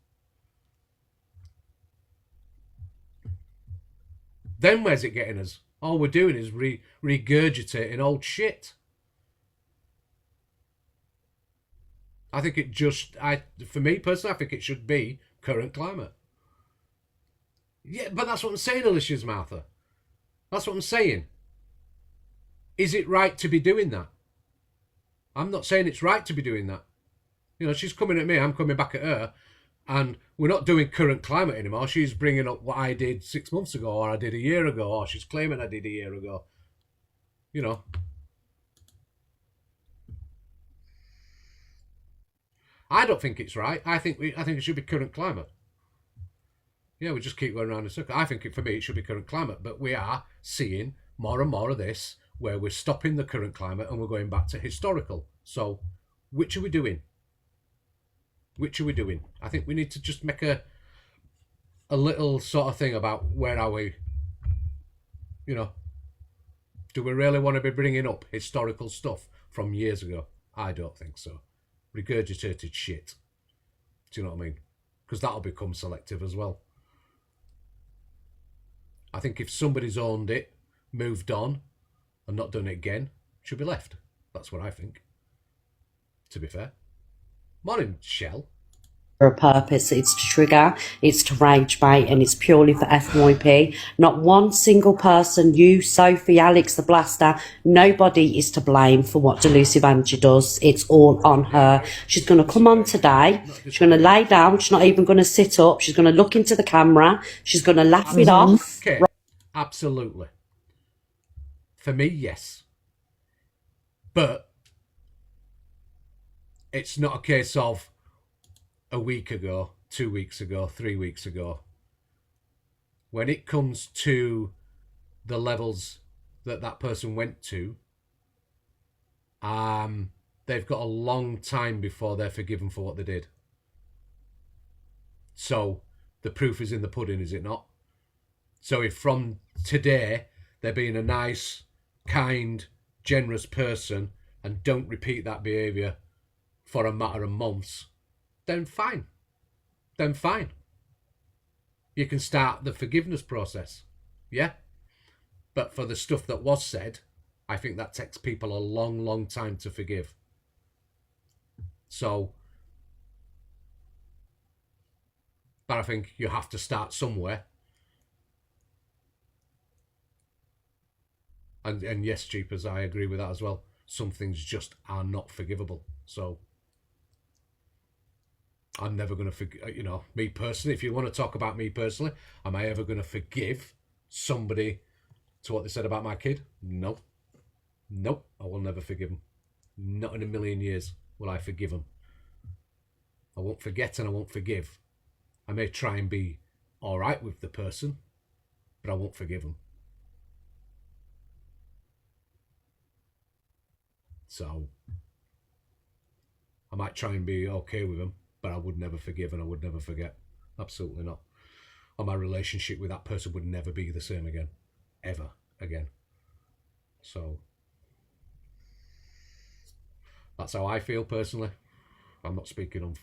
Speaker 2: Then where's it getting us? All we're doing is regurgitating old shit. I think for me personally, I think it should be current climate. Yeah, but that's what I'm saying, Alicia's Martha. That's what I'm saying. Is it right to be doing that? I'm not saying it's right to be doing that. She's coming at me, I'm coming back at her. And we're not doing current climate anymore. She's bringing up what I did 6 months ago, or I did a year ago, or she's claiming I did a year ago. You know. I don't think it's right. I think it should be current climate. Yeah, we just keep going around in a circle. I think for me it should be current climate, but we are seeing more and more of this where we're stopping the current climate and we're going back to historical. So, which are we doing? Which are we doing? I think we need to just make a little sort of thing about where are we, you know, do we really want to be bringing up historical stuff from years ago? I don't think so. Regurgitated shit. Do you know what I mean? Because that'll become selective as well. I think if somebody's owned it, moved on, and not done it again, it should be left. That's what I think. To be fair. Morning, Shell.
Speaker 17: For a purpose, it's to trigger, it's to rage bait, and it's purely for FYP. Not one single person, you, Sophie, Alex the Blaster, nobody is to blame for what Delusive Angie does. It's all on her. She's going to come on today, she's going to lay down, she's not even going to sit up, she's going to look into the camera, she's going to laugh it off.
Speaker 2: Okay, absolutely. For me, yes. But it's not a case of a week ago, 2 weeks ago, 3 weeks ago. When it comes to the levels that person went to, they've got a long time before they're forgiven for what they did. So the proof is in the pudding, is it not? So if from today they're being a nice, kind, generous person and don't repeat that behaviour for a matter of months, then fine. Then fine. You can start the forgiveness process. Yeah? But for the stuff that was said, I think that takes people a long, long time to forgive. So, but I think you have to start somewhere. And yes, Jeepers, I agree with that as well. Some things just are not forgivable. So, I'm never going to forgive, you know, me personally. If you want to talk about me personally, am I ever going to forgive somebody to what they said about my kid? No. Nope, I will never forgive them. Not in a million years will I forgive them. I won't forget and I won't forgive. I may try and be all right with the person, but I won't forgive them. So, I might try and be okay with them, but I would never forgive and I would never forget. Absolutely not. Or my relationship with that person would never be the same again. Ever again. So, that's how I feel personally. I'm not speaking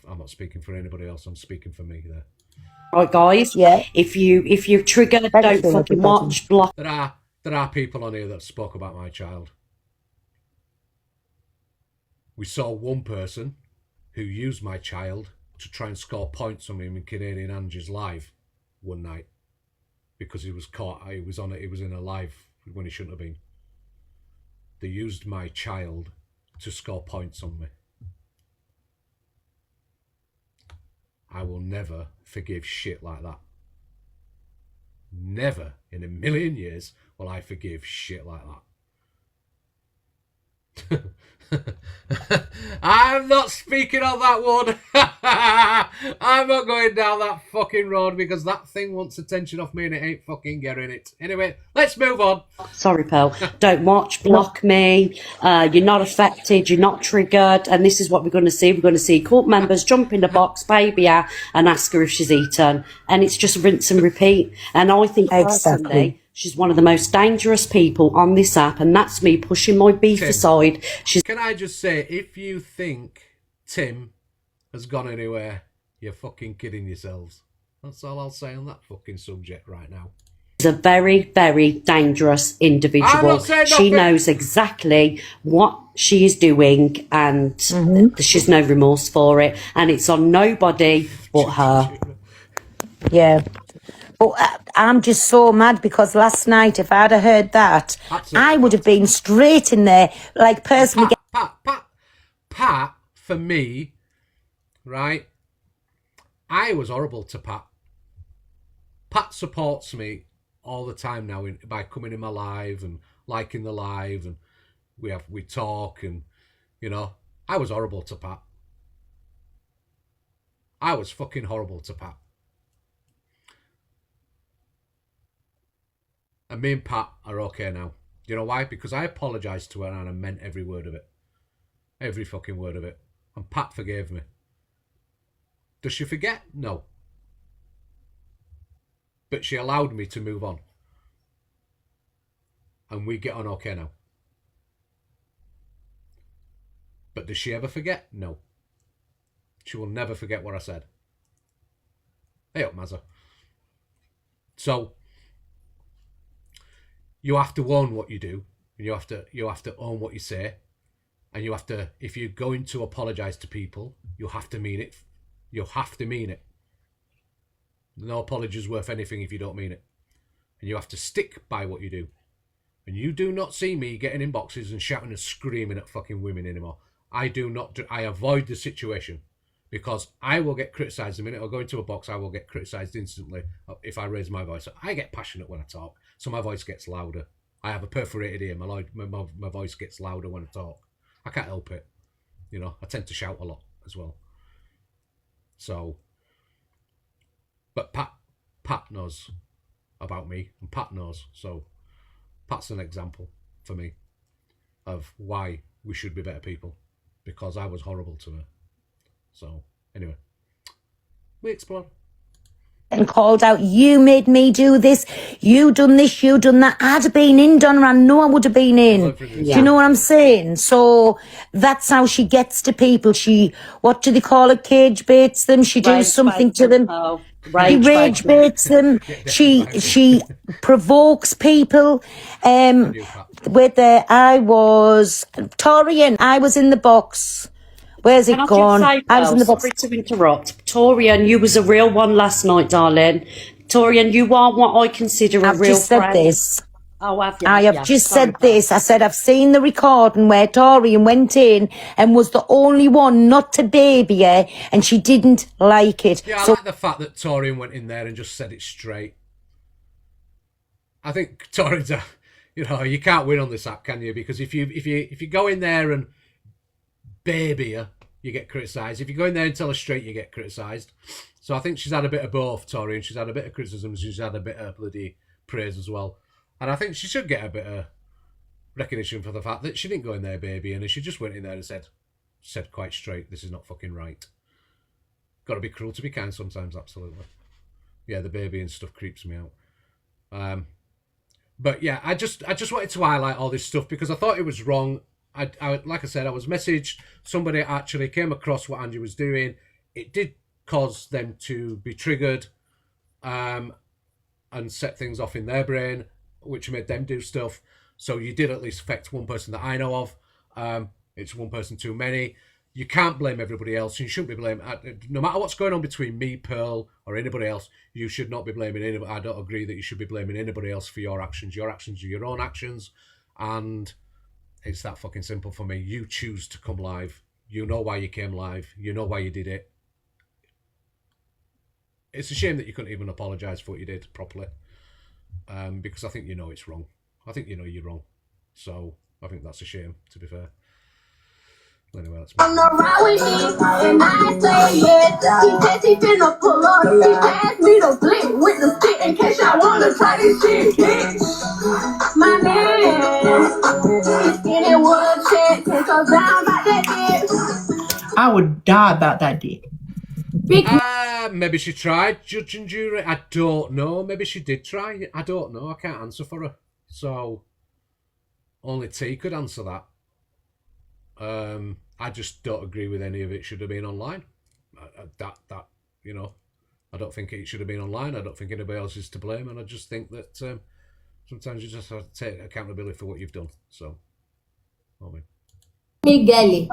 Speaker 2: for anybody else. I'm speaking for me there.
Speaker 17: Right, guys. Yeah. If you trigger, don't fucking watch. Block.
Speaker 2: There are people on here that spoke about my child. We saw one person who used my child to try and score points on him in Canadian Angie's live one night because he was caught. He was in a live when he shouldn't have been. They used my child to score points on me. I will never forgive shit like that. Never in a million years will I forgive shit like that. I'm not speaking on that one. I'm not going down that fucking road because that thing wants attention off me and it ain't fucking getting it. Anyway, let's move on.
Speaker 17: Sorry, pal. Don't watch, block me. You're not affected, you're not triggered. And this is what we're going to see. We're going to see court members jump in the box, baby her, and ask her if she's eaten. And it's just rinse and repeat. And I think personally, she's one of the most dangerous people on this app, and that's me pushing my beef aside.
Speaker 2: Can I just say, if you think Tim has gone anywhere, you're fucking kidding yourselves. That's all I'll say on that fucking subject right now.
Speaker 17: She's a very, very dangerous individual. She knows exactly what she is doing, and she's no remorse for it. And it's on nobody but her.
Speaker 18: Yeah. But I'm just so mad because last night, if I'd have heard that, I would have been straight in there, like personally.
Speaker 2: Pat, for me, right? I was horrible to Pat. Pat supports me all the time now by coming in my live and liking the live, and we talk, and you know, I was horrible to Pat. I was fucking horrible to Pat. And me and Pat are okay now. You know why? Because I apologised to her and I meant every word of it. Every fucking word of it. And Pat forgave me. Does she forget? No. But she allowed me to move on. And we get on okay now. But does she ever forget? No. She will never forget what I said. Hey up, Mazza. So you have to own what you do. You have to own what you say. And you have to, if you're going to apologise to people, you have to mean it. You have to mean it. No apology is worth anything if you don't mean it. And you have to stick by what you do. And you do not see me getting in boxes and shouting and screaming at fucking women anymore. I do not. I avoid the situation because I will get criticised the minute I go into a box. I will get criticised instantly if I raise my voice. I get passionate when I talk, so my voice gets louder. I have a perforated ear. My voice gets louder when I talk. I can't help it. You know, I tend to shout a lot as well. So, but Pat knows about me, and Pat knows. So, Pat's an example for me of why we should be better people, because I was horrible to her. So, anyway, we explore.
Speaker 18: And called out, you made me do this, you done this, you done that. I'd have been in, Donna. I know I would have been in. Do you know what I'm saying? So that's how she gets to people. She, what do they call it? Cage baits them. She does something to them. He rage baits them. She provokes people. I was Torian. I was in the box. Where's it gone? I was in the box.
Speaker 17: Sorry to interrupt. Torian, you was a real one last night, darling. Torian, you are what I consider a real friend.
Speaker 18: I've just said this.
Speaker 17: Oh, have you?
Speaker 18: I have just said this. I said I've seen the recording where Torian went in and was the only one not to baby her, and she didn't like it.
Speaker 2: Yeah, I like the fact that Torian went in there and just said it straight. I think Torian's you can't win on this app, can you? Because if you go in there and baby her, you get criticised. If you go in there and tell her straight, you get criticised. So I think she's had a bit of both, Torian. She's had a bit of criticism, and she's had a bit of bloody praise as well. And I think she should get a bit of recognition for the fact that she didn't go in there baby, and she just went in there and said quite straight, this is not fucking right. Got to be cruel to be kind sometimes, absolutely. Yeah, the baby and stuff creeps me out. But yeah, I just wanted to highlight all this stuff because I thought it was wrong. I like I said, I was messaged. Somebody actually came across what Angie was doing. It did cause them to be triggered and set things off in their brain, which made them do stuff. So you did at least affect one person that I know of. It's one person too many. You can't blame everybody else. You shouldn't be blamed. No matter what's going on between me, Pearl, or anybody else, you should not be blaming anybody. I don't agree that you should be blaming anybody else for your actions. Your actions are your own actions. And it's that fucking simple for me. You choose to come live. You know why you came live. You know why you did it. It's a shame that you couldn't even apologise for what you did properly. Because I think you know it's wrong. I think you know you're wrong. So I think that's a shame, to be fair. Anyway, that's
Speaker 19: I'm not right with me, and I say yes. He says he finna pull up. He asked me to blink with the stick in case y'all wanna try this shit. My man, he's getting one check, so down about that dick.
Speaker 20: I would die about that dick.
Speaker 2: Maybe she tried, judge and jury. I don't know. Maybe she did try. I don't know. I can't answer for her. So only T could answer that. I just don't agree with any of it. Should have been online. That you know, I don't think it should have been online. I don't think anybody else is to blame, and I just think that sometimes you just have to take accountability for what you've done. So, I mean,
Speaker 20: Miguel.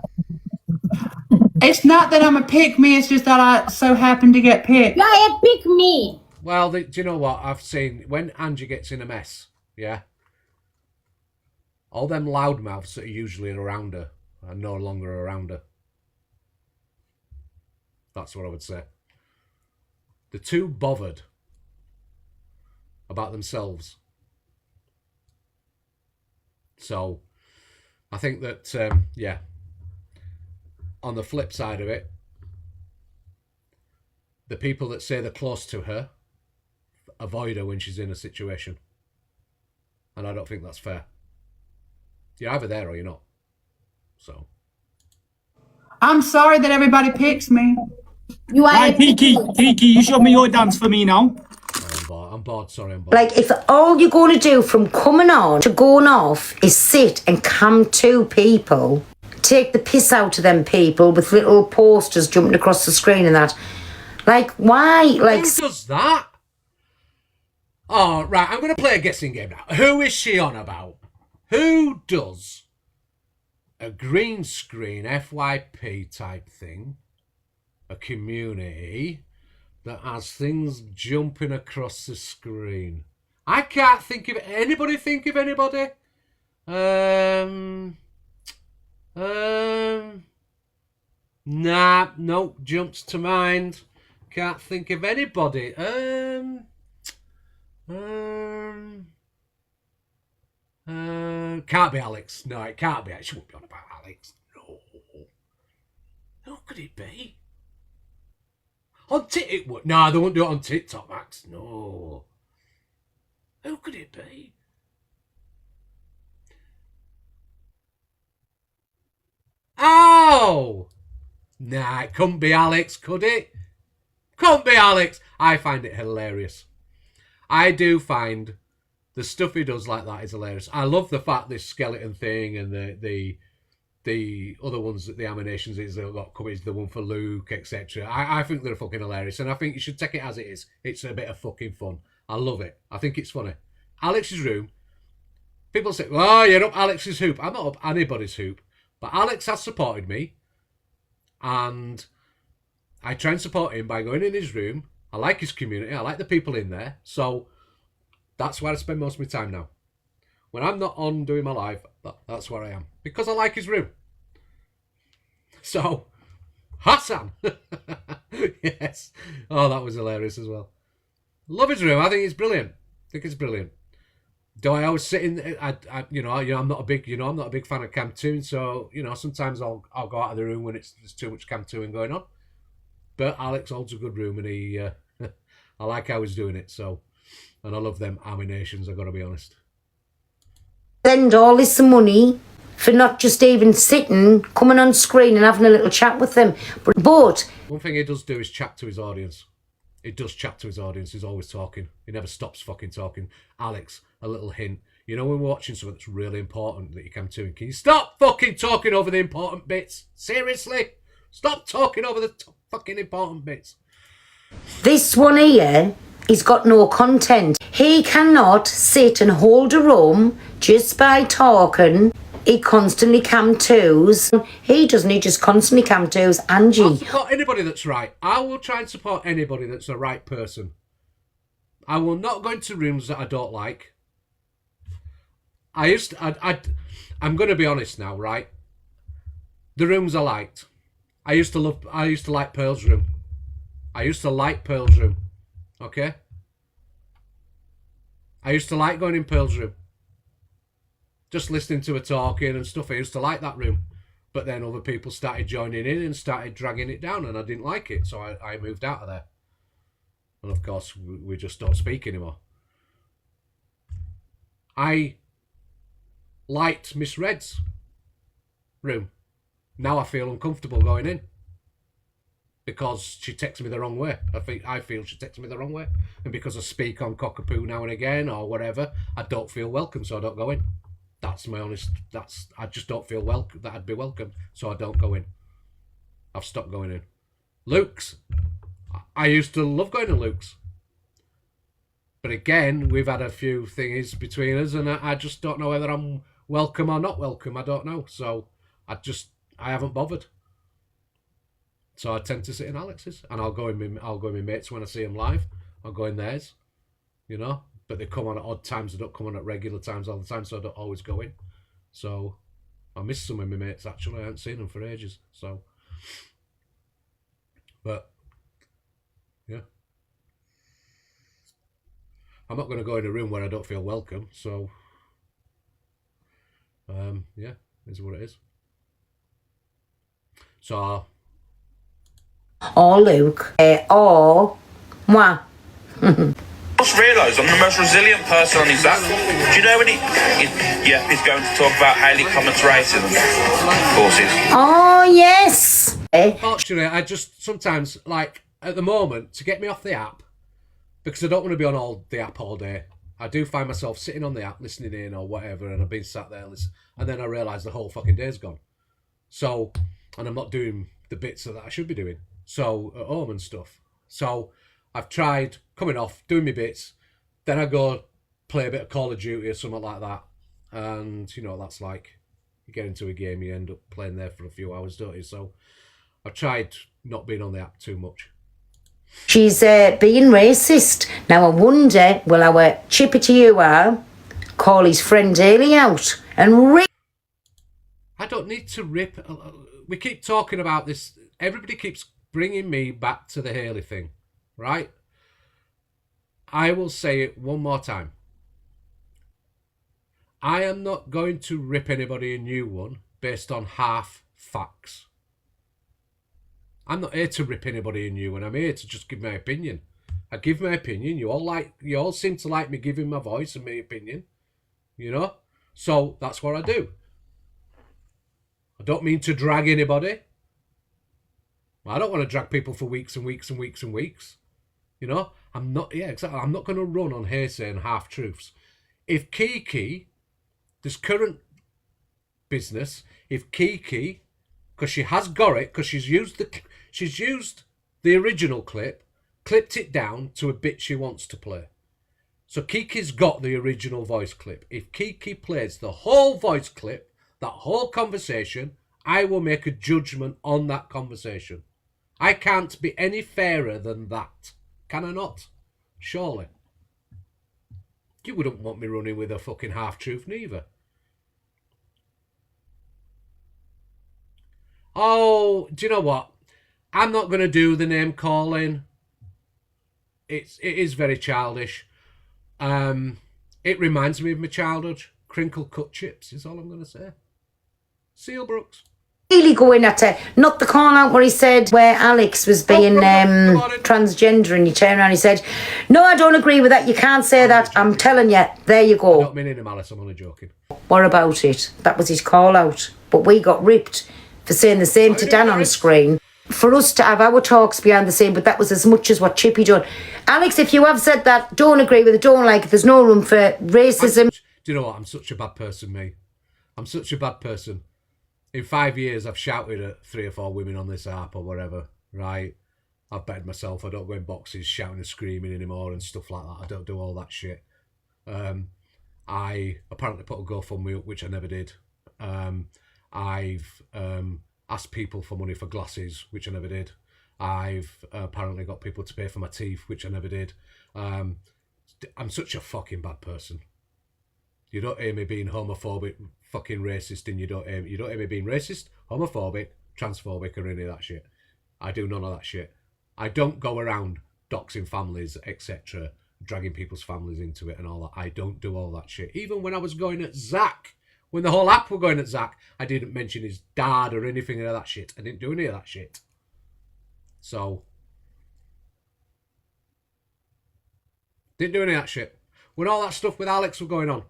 Speaker 20: It's not that I'm a pick me. It's just that I so happen to get picked.
Speaker 19: You're a pick me.
Speaker 2: Well, do you know what I've seen when Angie gets in a mess? Yeah, all them loudmouths that are usually around her are no longer around her. That's what I would say. They're too bothered about themselves. So I think that, yeah, on the flip side of it, the people that say they're close to her avoid her when she's in a situation. And I don't think that's fair. You're either there or you're not. So.
Speaker 20: I'm sorry that everybody picks me.
Speaker 7: You
Speaker 21: Right, Kiki, you show me your dance for me now.
Speaker 2: I'm bored, sorry, I'm bored.
Speaker 18: Like, if all you're going to do from coming on to going off is sit and cam to people, take the piss out of them people with little posters jumping across the screen and that, like, why? Like,
Speaker 2: who does that? Oh, right, I'm going to play a guessing game now. Who is she on about? Who does a green screen FYP type thing, a community that has things jumping across the screen? I can't think of anybody. Think of anybody? Nah, no, jumps to mind. Can't think of anybody. Can't be Alex. No, it can't be. She won't be on about Alex. No. Who could it be? On TikTok? No, they won't do it on TikTok, Max. No. Who could it be? Oh! Nah, it couldn't be Alex, could it? Couldn't be Alex. I find it hilarious. I do find the stuff he does like that is hilarious. I love the fact this skeleton thing and the other ones, the animations is got coming, is the one for Luke, etc. I think they're fucking hilarious, and I think you should take it as it is. It's a bit of fucking fun. I love it. I think it's funny. Alex's room. People say, "Oh, you're up Alex's hoop." I'm not up anybody's hoop, but Alex has supported me, and I try and support him by going in his room. I like his community. I like the people in there, so that's where I spend most of my time now. When I'm not on doing my live, that's where I am. Because I like his room. So, Hassan. Yes. Oh, that was hilarious as well. Love his room. I think it's brilliant. I think it's brilliant. Do I always sit in? I'm not a big fan of Camtoon. So, sometimes I'll go out of the room when there's too much Camtoon going on. But Alex holds a good room, and he, I like how he's doing it. So, and I love them animations. I've got to be honest.
Speaker 18: spend all this money for not just even sitting, coming on screen and having a little chat with them. But
Speaker 2: one thing he does do is chat to his audience. He does chat to his audience. He's always talking. He never stops fucking talking. Alex, a little hint. You know when we're watching something that's really important that you come to, can you stop fucking talking over the important bits? Seriously? Stop talking over the fucking important bits.
Speaker 18: this one here, he's got no content. He cannot sit and hold a room just by talking. He constantly cam twos. He doesn't, he just constantly cam twos. Angie.
Speaker 2: I'll support anybody that's right. I will try and support anybody that's the right person. I will not go into rooms that I don't like. I'm going to be honest now, right? The rooms I liked. I used to like Pearl's room. Okay? I used to like going in Pearl's room. Just listening to her talking and stuff. I used to like that room. But then other people started joining in and started dragging it down, and I didn't like it. So I moved out of there. And of course, we just don't speak anymore. I liked Miss Red's room. Now I feel uncomfortable going in. Because she texts me the wrong way. I feel she texts me the wrong way. And because I speak on cockapoo now and again or whatever, I don't feel welcome, so I don't go in. That's my honest... I just don't feel welcome, that I'd be welcome, so I don't go in. I've stopped going in. Luke's. I used to love going to Luke's. But again, we've had a few things between us, and I just don't know whether I'm welcome or not welcome. I don't know. So I haven't bothered. So I tend to sit in Alex's, and I'll go in my mates when I see them live. I'll go in theirs, But they come on at odd times. They don't come on at regular times all the time, so I don't always go in. So I miss some of my mates, actually. I haven't seen them for ages. So, but, yeah. I'm not going to go in a room where I don't feel welcome. So, yeah, this is what it is. So,
Speaker 18: or Luke, or moi.
Speaker 9: I just realised I'm the most resilient person on his app. Do you know when he's going to talk about Hayley Comet's racism courses?
Speaker 18: Oh, yes.
Speaker 2: Fortunately, I just sometimes, like, at the moment, to get me off the app, because I don't want to be on the app all day, I do find myself sitting on the app, listening in or whatever, and I've been sat there, and then I realise the whole fucking day's gone. So, and I'm not doing the bits that I should be doing. So, at home and stuff. So, I've tried coming off, doing my bits, then I go play a bit of Call of Duty or something like that. And, you know, that's like, you get into a game, you end up playing there for a few hours, don't you? So, I've tried not being on the app too much.
Speaker 18: She's being racist. Now, I wonder, will our Chippy to you call his friend Haley out and rip?
Speaker 2: I don't need to rip. We keep talking about this. Everybody keeps bringing me back to the Haley thing, right? I will say it one more time. I am not going to rip anybody a new one based on half facts. I'm not here to rip anybody a new one. I'm here to just give my opinion. I give my opinion. You all seem to like me giving my voice and my opinion. You know? So that's what I do. I don't mean to drag anybody. I don't want to drag people for weeks and weeks and weeks and weeks. You know? I'm not going to run on hearsay and half-truths. If Kiki, this current business, if Kiki, because she has got it, because she's used the original clip, clipped it down to a bit she wants to play. So Kiki's got the original voice clip. If Kiki plays the whole voice clip, that whole conversation, I will make a judgment on that conversation. I can't be any fairer than that. Can I not? Surely. You wouldn't want me running with a fucking half-truth neither. Oh, do you know what? I'm not going to do the name calling. It is very childish. It reminds me of my childhood. Crinkle cut chips is all I'm going to say. Seal Brooks.
Speaker 18: Really going at her. Not the call out where he said where Alex was being transgender, and he turned around and he said, no, I don't agree with that. You can't say that. I'm telling you. There you go.
Speaker 2: I don't mean any malice. I'm only joking.
Speaker 18: What about it? That was his call out. But we got ripped for saying the same to Dan on screen. For us to have our talks behind the scene, but that was as much as what Chippy done. Alex, if you have said that, don't agree with it, don't like it, there's no room for racism.
Speaker 2: Do you know what? I'm such a bad person, me. I'm such a bad person. In 5 years, I've shouted at 3 or 4 women on this app or whatever, right? I've betted myself I don't go in boxes shouting and screaming anymore and stuff like that. I don't do all that shit. I apparently put a GoFundMe up, which I never did. I've asked people for money for glasses, which I never did. I've apparently got people to pay for my teeth, which I never did. I'm such a fucking bad person. You don't hear me being homophobic, fucking racist, and you don't hear me being racist, homophobic, transphobic, or any of that shit. I do none of that shit. I don't go around doxing families, etc., dragging people's families into it and all that. I don't do all that shit. Even when I was going at Zach, when the whole app were going at Zach, I didn't mention his dad or anything of that shit. I didn't do any of that shit. So, didn't do any of that shit. When all that stuff with Alex was going on,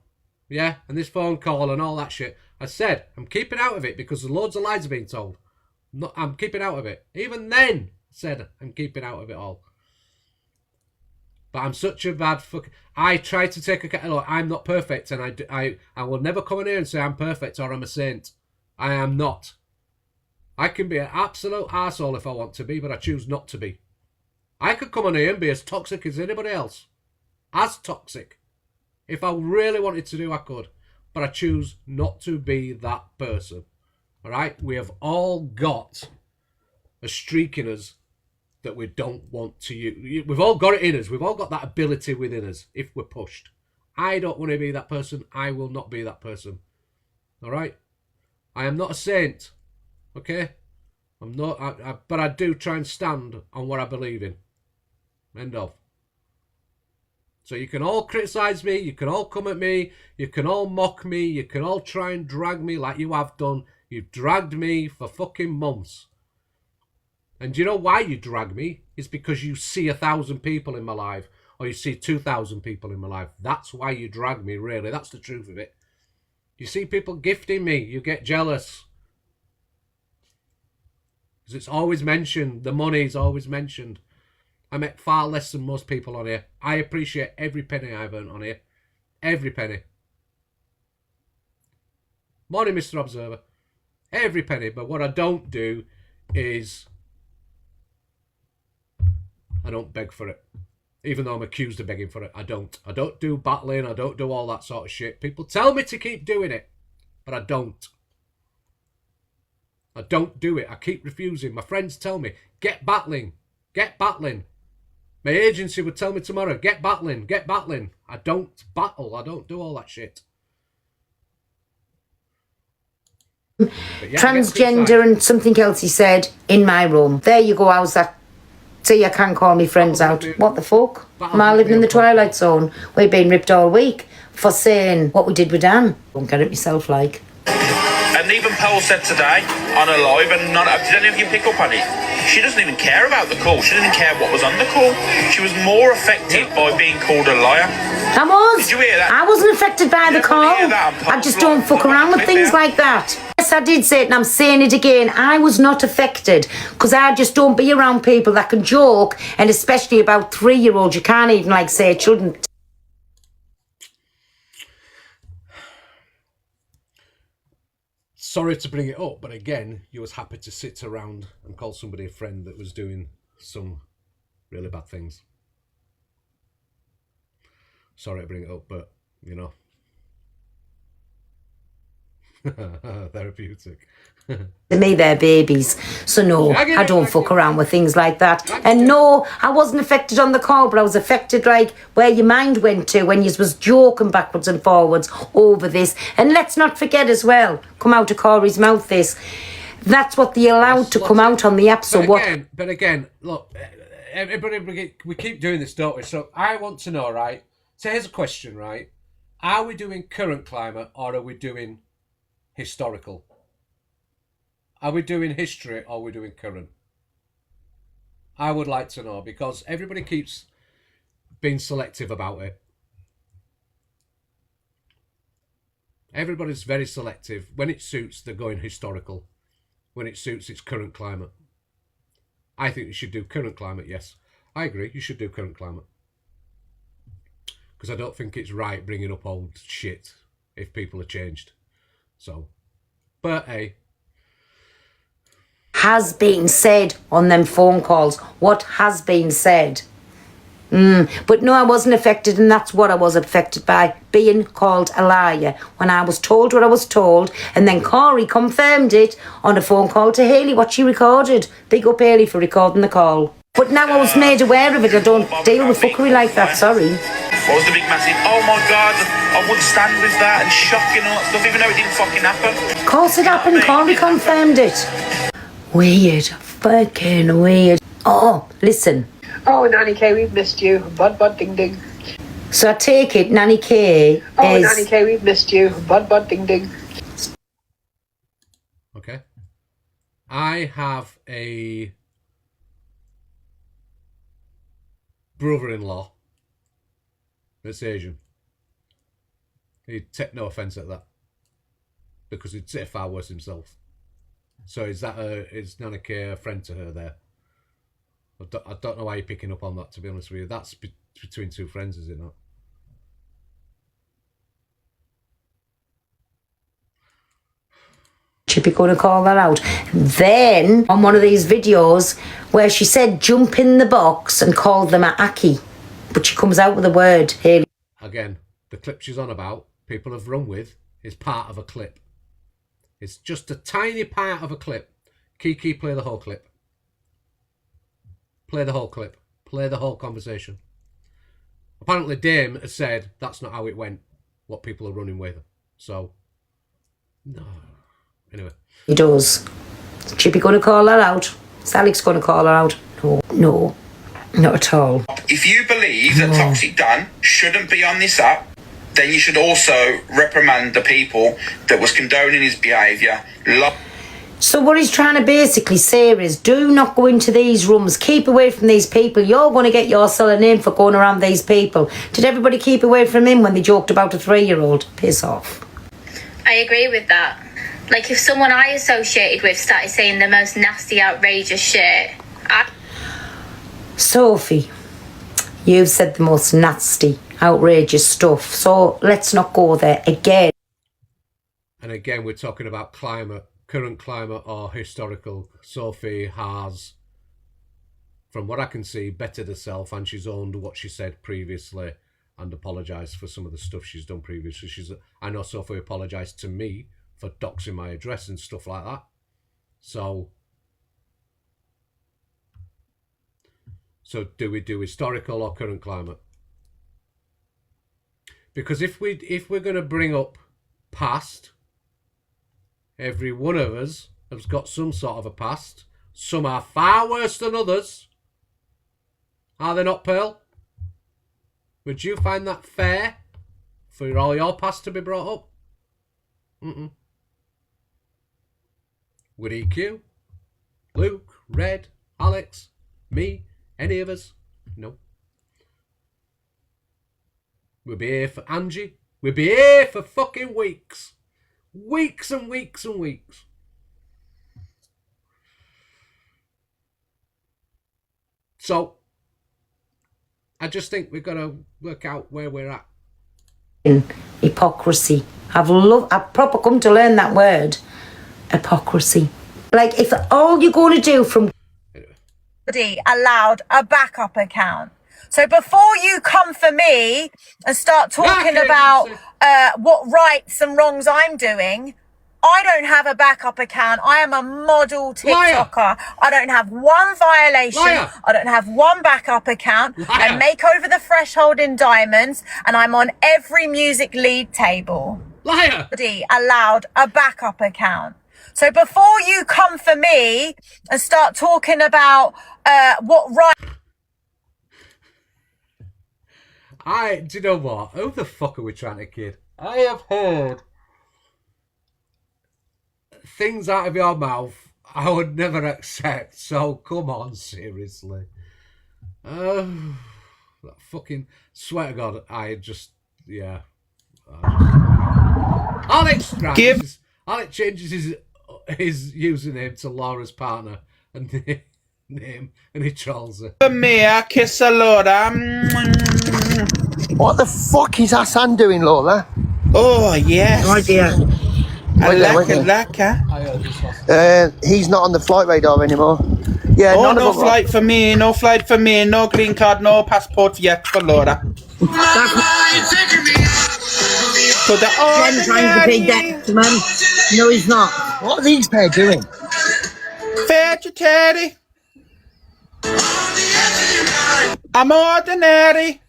Speaker 2: yeah, and this phone call and all that shit, I said, I'm keeping out of it because loads of lies are being told. I'm keeping out of it. Even then, I said, I'm keeping out of it all. But I'm such a bad fuck. I try to take a... Look, I'm not perfect, and I will never come in here and say I'm perfect or I'm a saint. I am not. I can be an absolute arsehole if I want to be, but I choose not to be. I could come on here and be as toxic as anybody else. As toxic. If I really wanted to do, I could. But I choose not to be that person. Alright? We have all got a streak in us that we don't want to use. We've all got it in us. We've all got that ability within us if we're pushed. I don't want to be that person. I will not be that person. Alright? I am not a saint. Okay? I'm not, but I do try and stand on what I believe in. End of. So you can all criticise me, you can all come at me, you can all mock me, you can all try and drag me like you have done. You've dragged me for fucking months. And do you know why you drag me? It's because you see 1,000 people in my life, or you see 2,000 people in my life. That's why you drag me, really. That's the truth of it. You see people gifting me, you get jealous. Because it's always mentioned, the money's always mentioned. I make far less than most people on here. I appreciate every penny I've earned on here. Every penny. Morning, Mr. Observer. Every penny. But what I don't do is I don't beg for it. Even though I'm accused of begging for it, I don't. I don't do battling. I don't do all that sort of shit. People tell me to keep doing it, but I don't. I don't do it. I keep refusing. My friends tell me, get battling. Get battling. My agency would tell me tomorrow, get battling. Get battling. I don't battle. I don't do all that shit. Yeah,
Speaker 18: Transgender and something else he said in my room. There you go, how's that? See, I can't call me friends out. What the fuck? Am I living in the Twilight Zone? We've been ripped all week for saying what we did with Dan. Won't get it myself, like.
Speaker 9: And even Pearl said today on her live, and not, did any of you pick up on it? She doesn't even care about the call. She didn't care what was on the call. She was more affected by being called a liar.
Speaker 18: I was.
Speaker 9: Did you hear that?
Speaker 18: I wasn't affected by the call. I just don't fuck around with things like that. Yes, I did say it, and I'm saying it again. I was not affected because I just don't be around people that can joke, and especially about 3-year-olds. You can't even like say children.
Speaker 2: Sorry to bring it up, but again, you was happy to sit around and call somebody a friend that was doing some really bad things. Sorry to bring it up, but, you know. Therapeutic.
Speaker 18: To me, they're babies. So no, I don't fuck around with things like that. And no, I wasn't affected on the call, but I was affected like where your mind went to when you was joking backwards and forwards over this. And let's not forget as well, come out of Corey's mouth this. That's what they allowed to come out on the app. So
Speaker 2: But again, look, everybody, we keep doing this, don't we? So I want to know, right? So here's a question, right? Are we doing current climate or are we doing historical? Are we doing history or are we doing current? I would like to know because everybody keeps being selective about it. Everybody's very selective. When it suits, they're going historical. When it suits, it's current climate. I think you should do current climate, yes. I agree, you should do current climate. Because I don't think it's right bringing up old shit if people are changed. So, but hey.
Speaker 18: has been said on them phone calls. What has been said. But no, I wasn't affected, and that's what I was affected by, being called a liar. When I was told what I was told, and then Corey confirmed it on a phone call to Hayley, what she recorded. Big up Hayley for recording the call. But now I was made aware of it. I don't deal with fuckery like that, sorry.
Speaker 9: What was the big massive, oh my god, I wouldn't stand with that, and shocking and all that stuff, even though it didn't fucking happen.
Speaker 18: Of course it happened, Corey confirmed it. Weird, fucking weird. Oh, listen.
Speaker 14: Oh, Nanny K, we've missed you. Bud, bud, ding, ding.
Speaker 18: So I take it Nanny K is...
Speaker 14: Oh, Nanny K, we've missed you. Bud, bud, ding, ding.
Speaker 2: Okay. I have a brother-in-law that's Asian. He'd take no offence at that because he'd say far worse himself. So is Nana K a friend to her there? I don't know why you're picking up on that, to be honest with you. That's between two friends, is it not?
Speaker 18: Chippy going to call that out. Then, on one of these videos where she said jump in the box and called them a Aki. But she comes out with a word, Hayley.
Speaker 2: Again, the clip she's on about, people have run with, is part of a clip. It's just a tiny part of a clip. Kiki, play the whole clip. Play the whole clip. Play the whole conversation. Apparently Dame has said that's not how it went, what people are running with. So, no. Anyway.
Speaker 18: He does. Is Chippy going to call her out? Is Alex going to call her out? No.
Speaker 3: Not at all.
Speaker 9: If you believe that Toxic Dan shouldn't be on this app, then you should also reprimand the people that was condoning his behaviour.
Speaker 18: So what he's trying to basically say is, do not go into these rooms. Keep away from these people. You're going to get yourself a name for going around these people. Did everybody keep away from him when they joked about a 3-year-old? Piss off.
Speaker 1: I agree with that. Like, if someone I associated with started saying the most nasty, outrageous shit,
Speaker 18: Sophie, you've said the most nasty, outrageous stuff. So let's not go there again.
Speaker 2: And again, we're talking about climate, current climate or historical. Sophie has, from what I can see, bettered herself, and she's owned what she said previously and apologised for some of the stuff she's done previously. I know Sophie apologised to me for doxing my address and stuff like that. So do we do historical or current climate? Because if we're going to bring up past, every one of us has got some sort of a past. Some are far worse than others. Are they not, Pearl? Would you find that fair for all your past to be brought up? Would EQ, Luke, Red, Alex, me, any of us? No. We'll be here for Angie. We'll be here for fucking weeks. Weeks and weeks and weeks. So, I just think we've got to work out where we're at.
Speaker 18: Hypocrisy. I've proper come to learn that word. Hypocrisy. Like, if all you're going to do from...
Speaker 22: allowed a backup account. So before you come for me and start talking about what rights and wrongs I'm doing, I don't have a backup account. I am a model TikToker. Liar. I don't have one violation. Liar. I don't have one backup account. Liar. I make over the threshold in diamonds, and I'm on every music lead table.
Speaker 2: Liar.
Speaker 22: Allowed a backup account. So before you come for me and start talking about what right...
Speaker 2: Do you know what? Who the fuck are we trying to kid? I have heard things out of your mouth I would never accept. So come on, seriously. That fucking, swear to God, yeah. Alex, right, Alex changes his username to Laura's partner and name, and he trolls her.
Speaker 9: For me, I kiss a Laura.
Speaker 10: What the fuck is Hassan doing, Lola?
Speaker 9: Oh, yes.
Speaker 10: No idea.
Speaker 9: I like it.
Speaker 10: He's not on the flight radar anymore. Yeah,
Speaker 9: oh, no flight for me, no flight for me, no green card, no passport yet for Laura.
Speaker 10: To the
Speaker 22: I'm trying to be deaf, man. No, he's not.
Speaker 10: What are these pair doing?
Speaker 9: Vegetarian. I'm ordinary.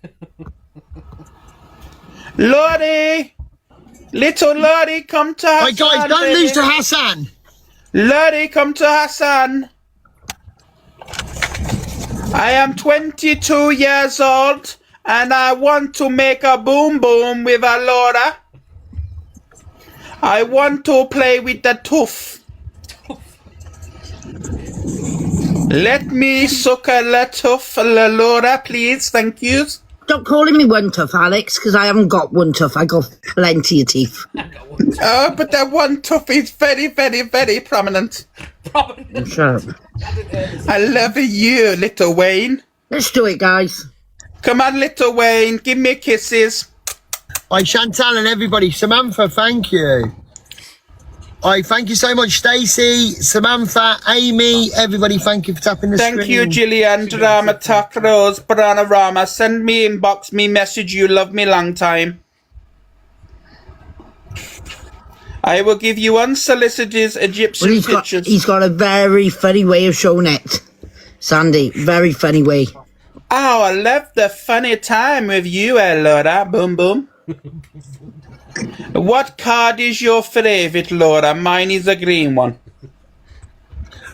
Speaker 9: Lottie. Little Lottie, come to Hassan.
Speaker 10: Hey guys, don't lose to Hassan.
Speaker 9: Lottie, come to Hassan. I am 22 years old and I want to make a boom boom with a Laura. I want to play with the tooth. Let me suck a little Laura, please. Thank you.
Speaker 22: Stop calling me one tooth, Alex, because I haven't got one tooth. I got plenty of teeth.
Speaker 9: Oh, but that one tooth is very, very, very prominent.
Speaker 22: Shut up.
Speaker 9: I love you, little Wayne.
Speaker 22: Let's do it, guys.
Speaker 9: Come on, little Wayne. Give me kisses.
Speaker 10: Hi, Chantal and everybody. Samantha, thank you. Hi, thank you so much, Stacey, Samantha, Amy, everybody. Thank you for tapping the screen.
Speaker 9: Thank you, Gillian, Drama, Talk, Rose, Panorama. Send me inbox me message. You love me long time. I will give you unsolicited Egyptian pictures.
Speaker 22: He's got a very funny way of showing it, Sandy. Very funny way.
Speaker 9: Oh, I love the funny time with you, Laura. Boom, boom. What card is your favourite, Laura? Mine is a green one.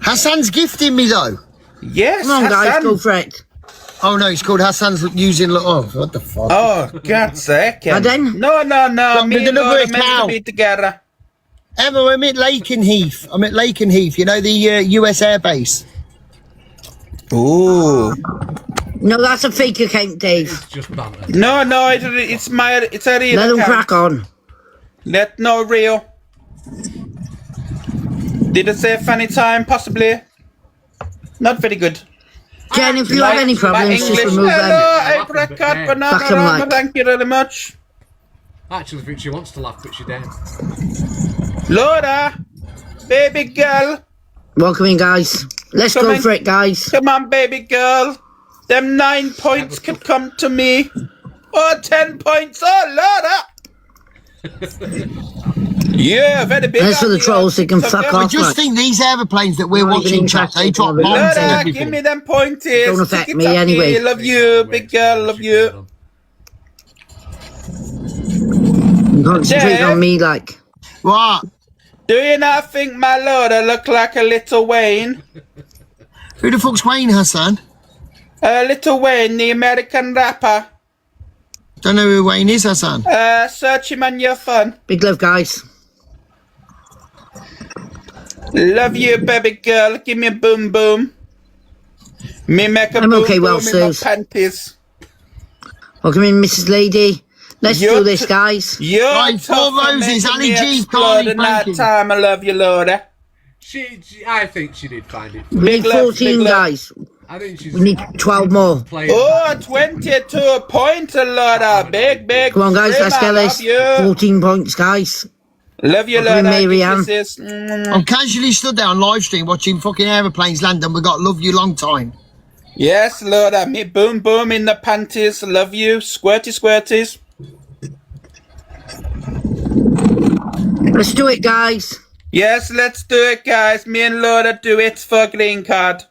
Speaker 10: Hassan's gifting me, though.
Speaker 9: Yes,
Speaker 22: come on,
Speaker 9: Hassan.
Speaker 22: guys, go for it.
Speaker 10: Oh no, it's called Hassan's using. Oh, what the fuck?
Speaker 9: Oh, God's sake.
Speaker 10: Pardon?
Speaker 9: No. Me and Laura meant to
Speaker 10: cow.
Speaker 9: be together.
Speaker 10: Emma, I'm at Lakenheath. You know, the US Air Base.
Speaker 9: Ooh.
Speaker 18: No, that's a fake account, Dave.
Speaker 2: It's just banter.
Speaker 9: No, it's a real
Speaker 18: Let them
Speaker 9: account.
Speaker 18: crack on.
Speaker 9: No real. Did it say funny time? Possibly. Not very good.
Speaker 18: Jen, if you have any problems, just remove them.
Speaker 9: Hello, apricot, banana,
Speaker 18: Fuck 'em
Speaker 9: rama,
Speaker 18: like.
Speaker 9: thank you very much.
Speaker 2: I actually think she wants to laugh, but she don't.
Speaker 9: Laura, baby girl.
Speaker 18: Welcome in, guys. Let's
Speaker 9: Come
Speaker 18: go
Speaker 9: in.
Speaker 18: for it, guys.
Speaker 9: Come on, baby girl. Them 9 points could come to me. Oh, 10 points. Oh, Laura. Yeah, very big.
Speaker 18: As for the trolls, they can fuck off.
Speaker 10: Just think these airplanes that we're
Speaker 18: Not even
Speaker 10: watching, chat, they drop bombs and
Speaker 9: Laura,
Speaker 10: everything.
Speaker 9: give me them pointies.
Speaker 18: Don't affect
Speaker 9: Ticky
Speaker 18: me
Speaker 9: tacky.
Speaker 18: anyway.
Speaker 9: Love you, big girl. Love you.
Speaker 18: Concentrate
Speaker 9: Dave?
Speaker 18: on me, like.
Speaker 10: What?
Speaker 9: Do you not think my Laura look like a little Wayne?
Speaker 10: Who the fuck's Wayne, Hassan?
Speaker 9: Little Wayne, the American rapper.
Speaker 10: Don't know who Wayne is, Hassan.
Speaker 9: Search him on your phone.
Speaker 18: Big love, guys.
Speaker 9: Love you, baby girl. Give me a boom boom. Me make a
Speaker 18: I'm
Speaker 9: boom
Speaker 18: okay,
Speaker 9: boom
Speaker 18: well,
Speaker 9: in my
Speaker 18: Suze.
Speaker 9: panties.
Speaker 18: Welcome in, Mrs. Lady. Let's do this, guys.
Speaker 9: You're
Speaker 10: Right, four
Speaker 9: tough for
Speaker 10: roses,
Speaker 9: making
Speaker 10: Ali
Speaker 9: me
Speaker 10: G,
Speaker 9: explode
Speaker 10: Carly
Speaker 9: in that
Speaker 10: Blanking.
Speaker 9: time. I love you, Laura.
Speaker 2: I think she did find it.
Speaker 18: We need 14, guys.
Speaker 2: I think she's
Speaker 18: We need 12 more.
Speaker 9: Oh, 22 points, Laura. Big.
Speaker 18: Come on, guys, let's get
Speaker 9: Love
Speaker 18: this.
Speaker 9: you.
Speaker 18: 14 points, guys.
Speaker 9: Love you,
Speaker 18: Welcome in,
Speaker 9: Laura.
Speaker 18: Mary Ann.
Speaker 9: Kisses.
Speaker 10: I'm casually stood there on live stream watching fucking aeroplanes land and we got love you long time.
Speaker 9: Yes, Laura. Me boom boom in the panties. Love you. Squirty squirties.
Speaker 18: Let's do it, guys.
Speaker 9: Yes, let's do it, guys. Me and Laura do it for green card.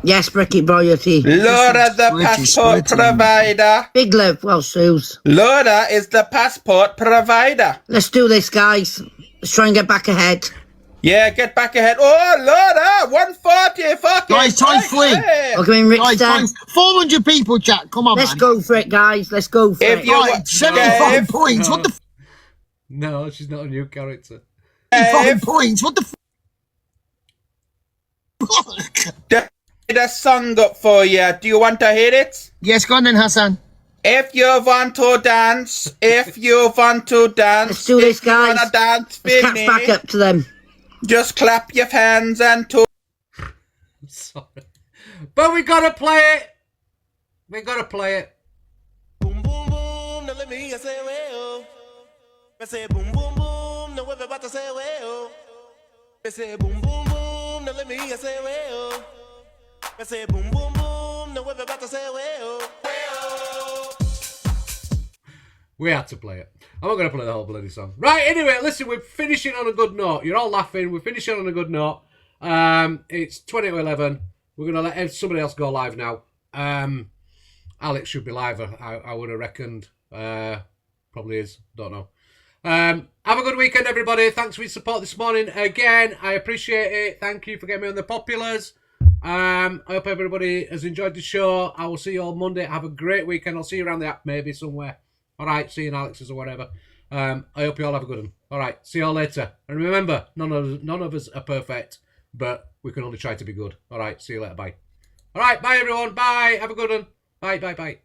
Speaker 18: Yes, Bricky Royalty.
Speaker 9: Laura, the passport provider.
Speaker 18: Big love. Well, Suze.
Speaker 9: Laura is the passport provider.
Speaker 18: Let's do this, guys. Let's try and get back ahead.
Speaker 9: Yeah, get back ahead. Oh, Laura, 140 fucking.
Speaker 10: Guys, time for it.
Speaker 9: Hey.
Speaker 18: Welcome in,
Speaker 10: Guys,
Speaker 18: Rickster.
Speaker 10: 400 people, chat. Come on,
Speaker 18: Let's
Speaker 10: man.
Speaker 18: go for it, guys. Let's go for
Speaker 9: If
Speaker 18: it.
Speaker 9: you
Speaker 10: Right, 75 points. What the f?
Speaker 2: No, she's not a new character.
Speaker 10: 5 points. What the f?
Speaker 9: Did a song up for you. Do you want to hear it?
Speaker 10: Yes, go on then, Hassan.
Speaker 9: If you want to dance,
Speaker 18: Let's do this,
Speaker 9: if you wanna
Speaker 18: guys.
Speaker 9: dance
Speaker 18: Let's
Speaker 9: with
Speaker 18: catch
Speaker 9: me,
Speaker 18: back up to them.
Speaker 9: just clap your hands and to.
Speaker 2: Sorry. But we gotta play it. We gotta play it.
Speaker 4: Boom, boom, boom, now let me hear say, well. I say, boom, boom, boom, now everybody say, well. I say, boom, boom, boom, now let me hear say, well. I say, boom, boom, boom, now everybody say, well.
Speaker 2: We had to play it. I'm not going to play the whole bloody song. Right, anyway, listen, we're finishing on a good note. You're all laughing. We're finishing on a good note. It's 20 to 11. We're going to let somebody else go live now. Alex should be live, I would have reckoned. Probably is. Don't know. Have a good weekend, everybody. Thanks for your support this morning. Again, I appreciate it. Thank you for getting me on the populars. I hope everybody has enjoyed the show. I will see you all Monday. Have a great weekend. I'll see you around the app maybe somewhere. All right, see you in Alex's or whatever. I hope you all have a good one. All right, see you all later. And remember, none of us are perfect, but we can only try to be good. All right, see you later. Bye. All right, bye, everyone. Bye. Have a good one. Bye, bye, bye.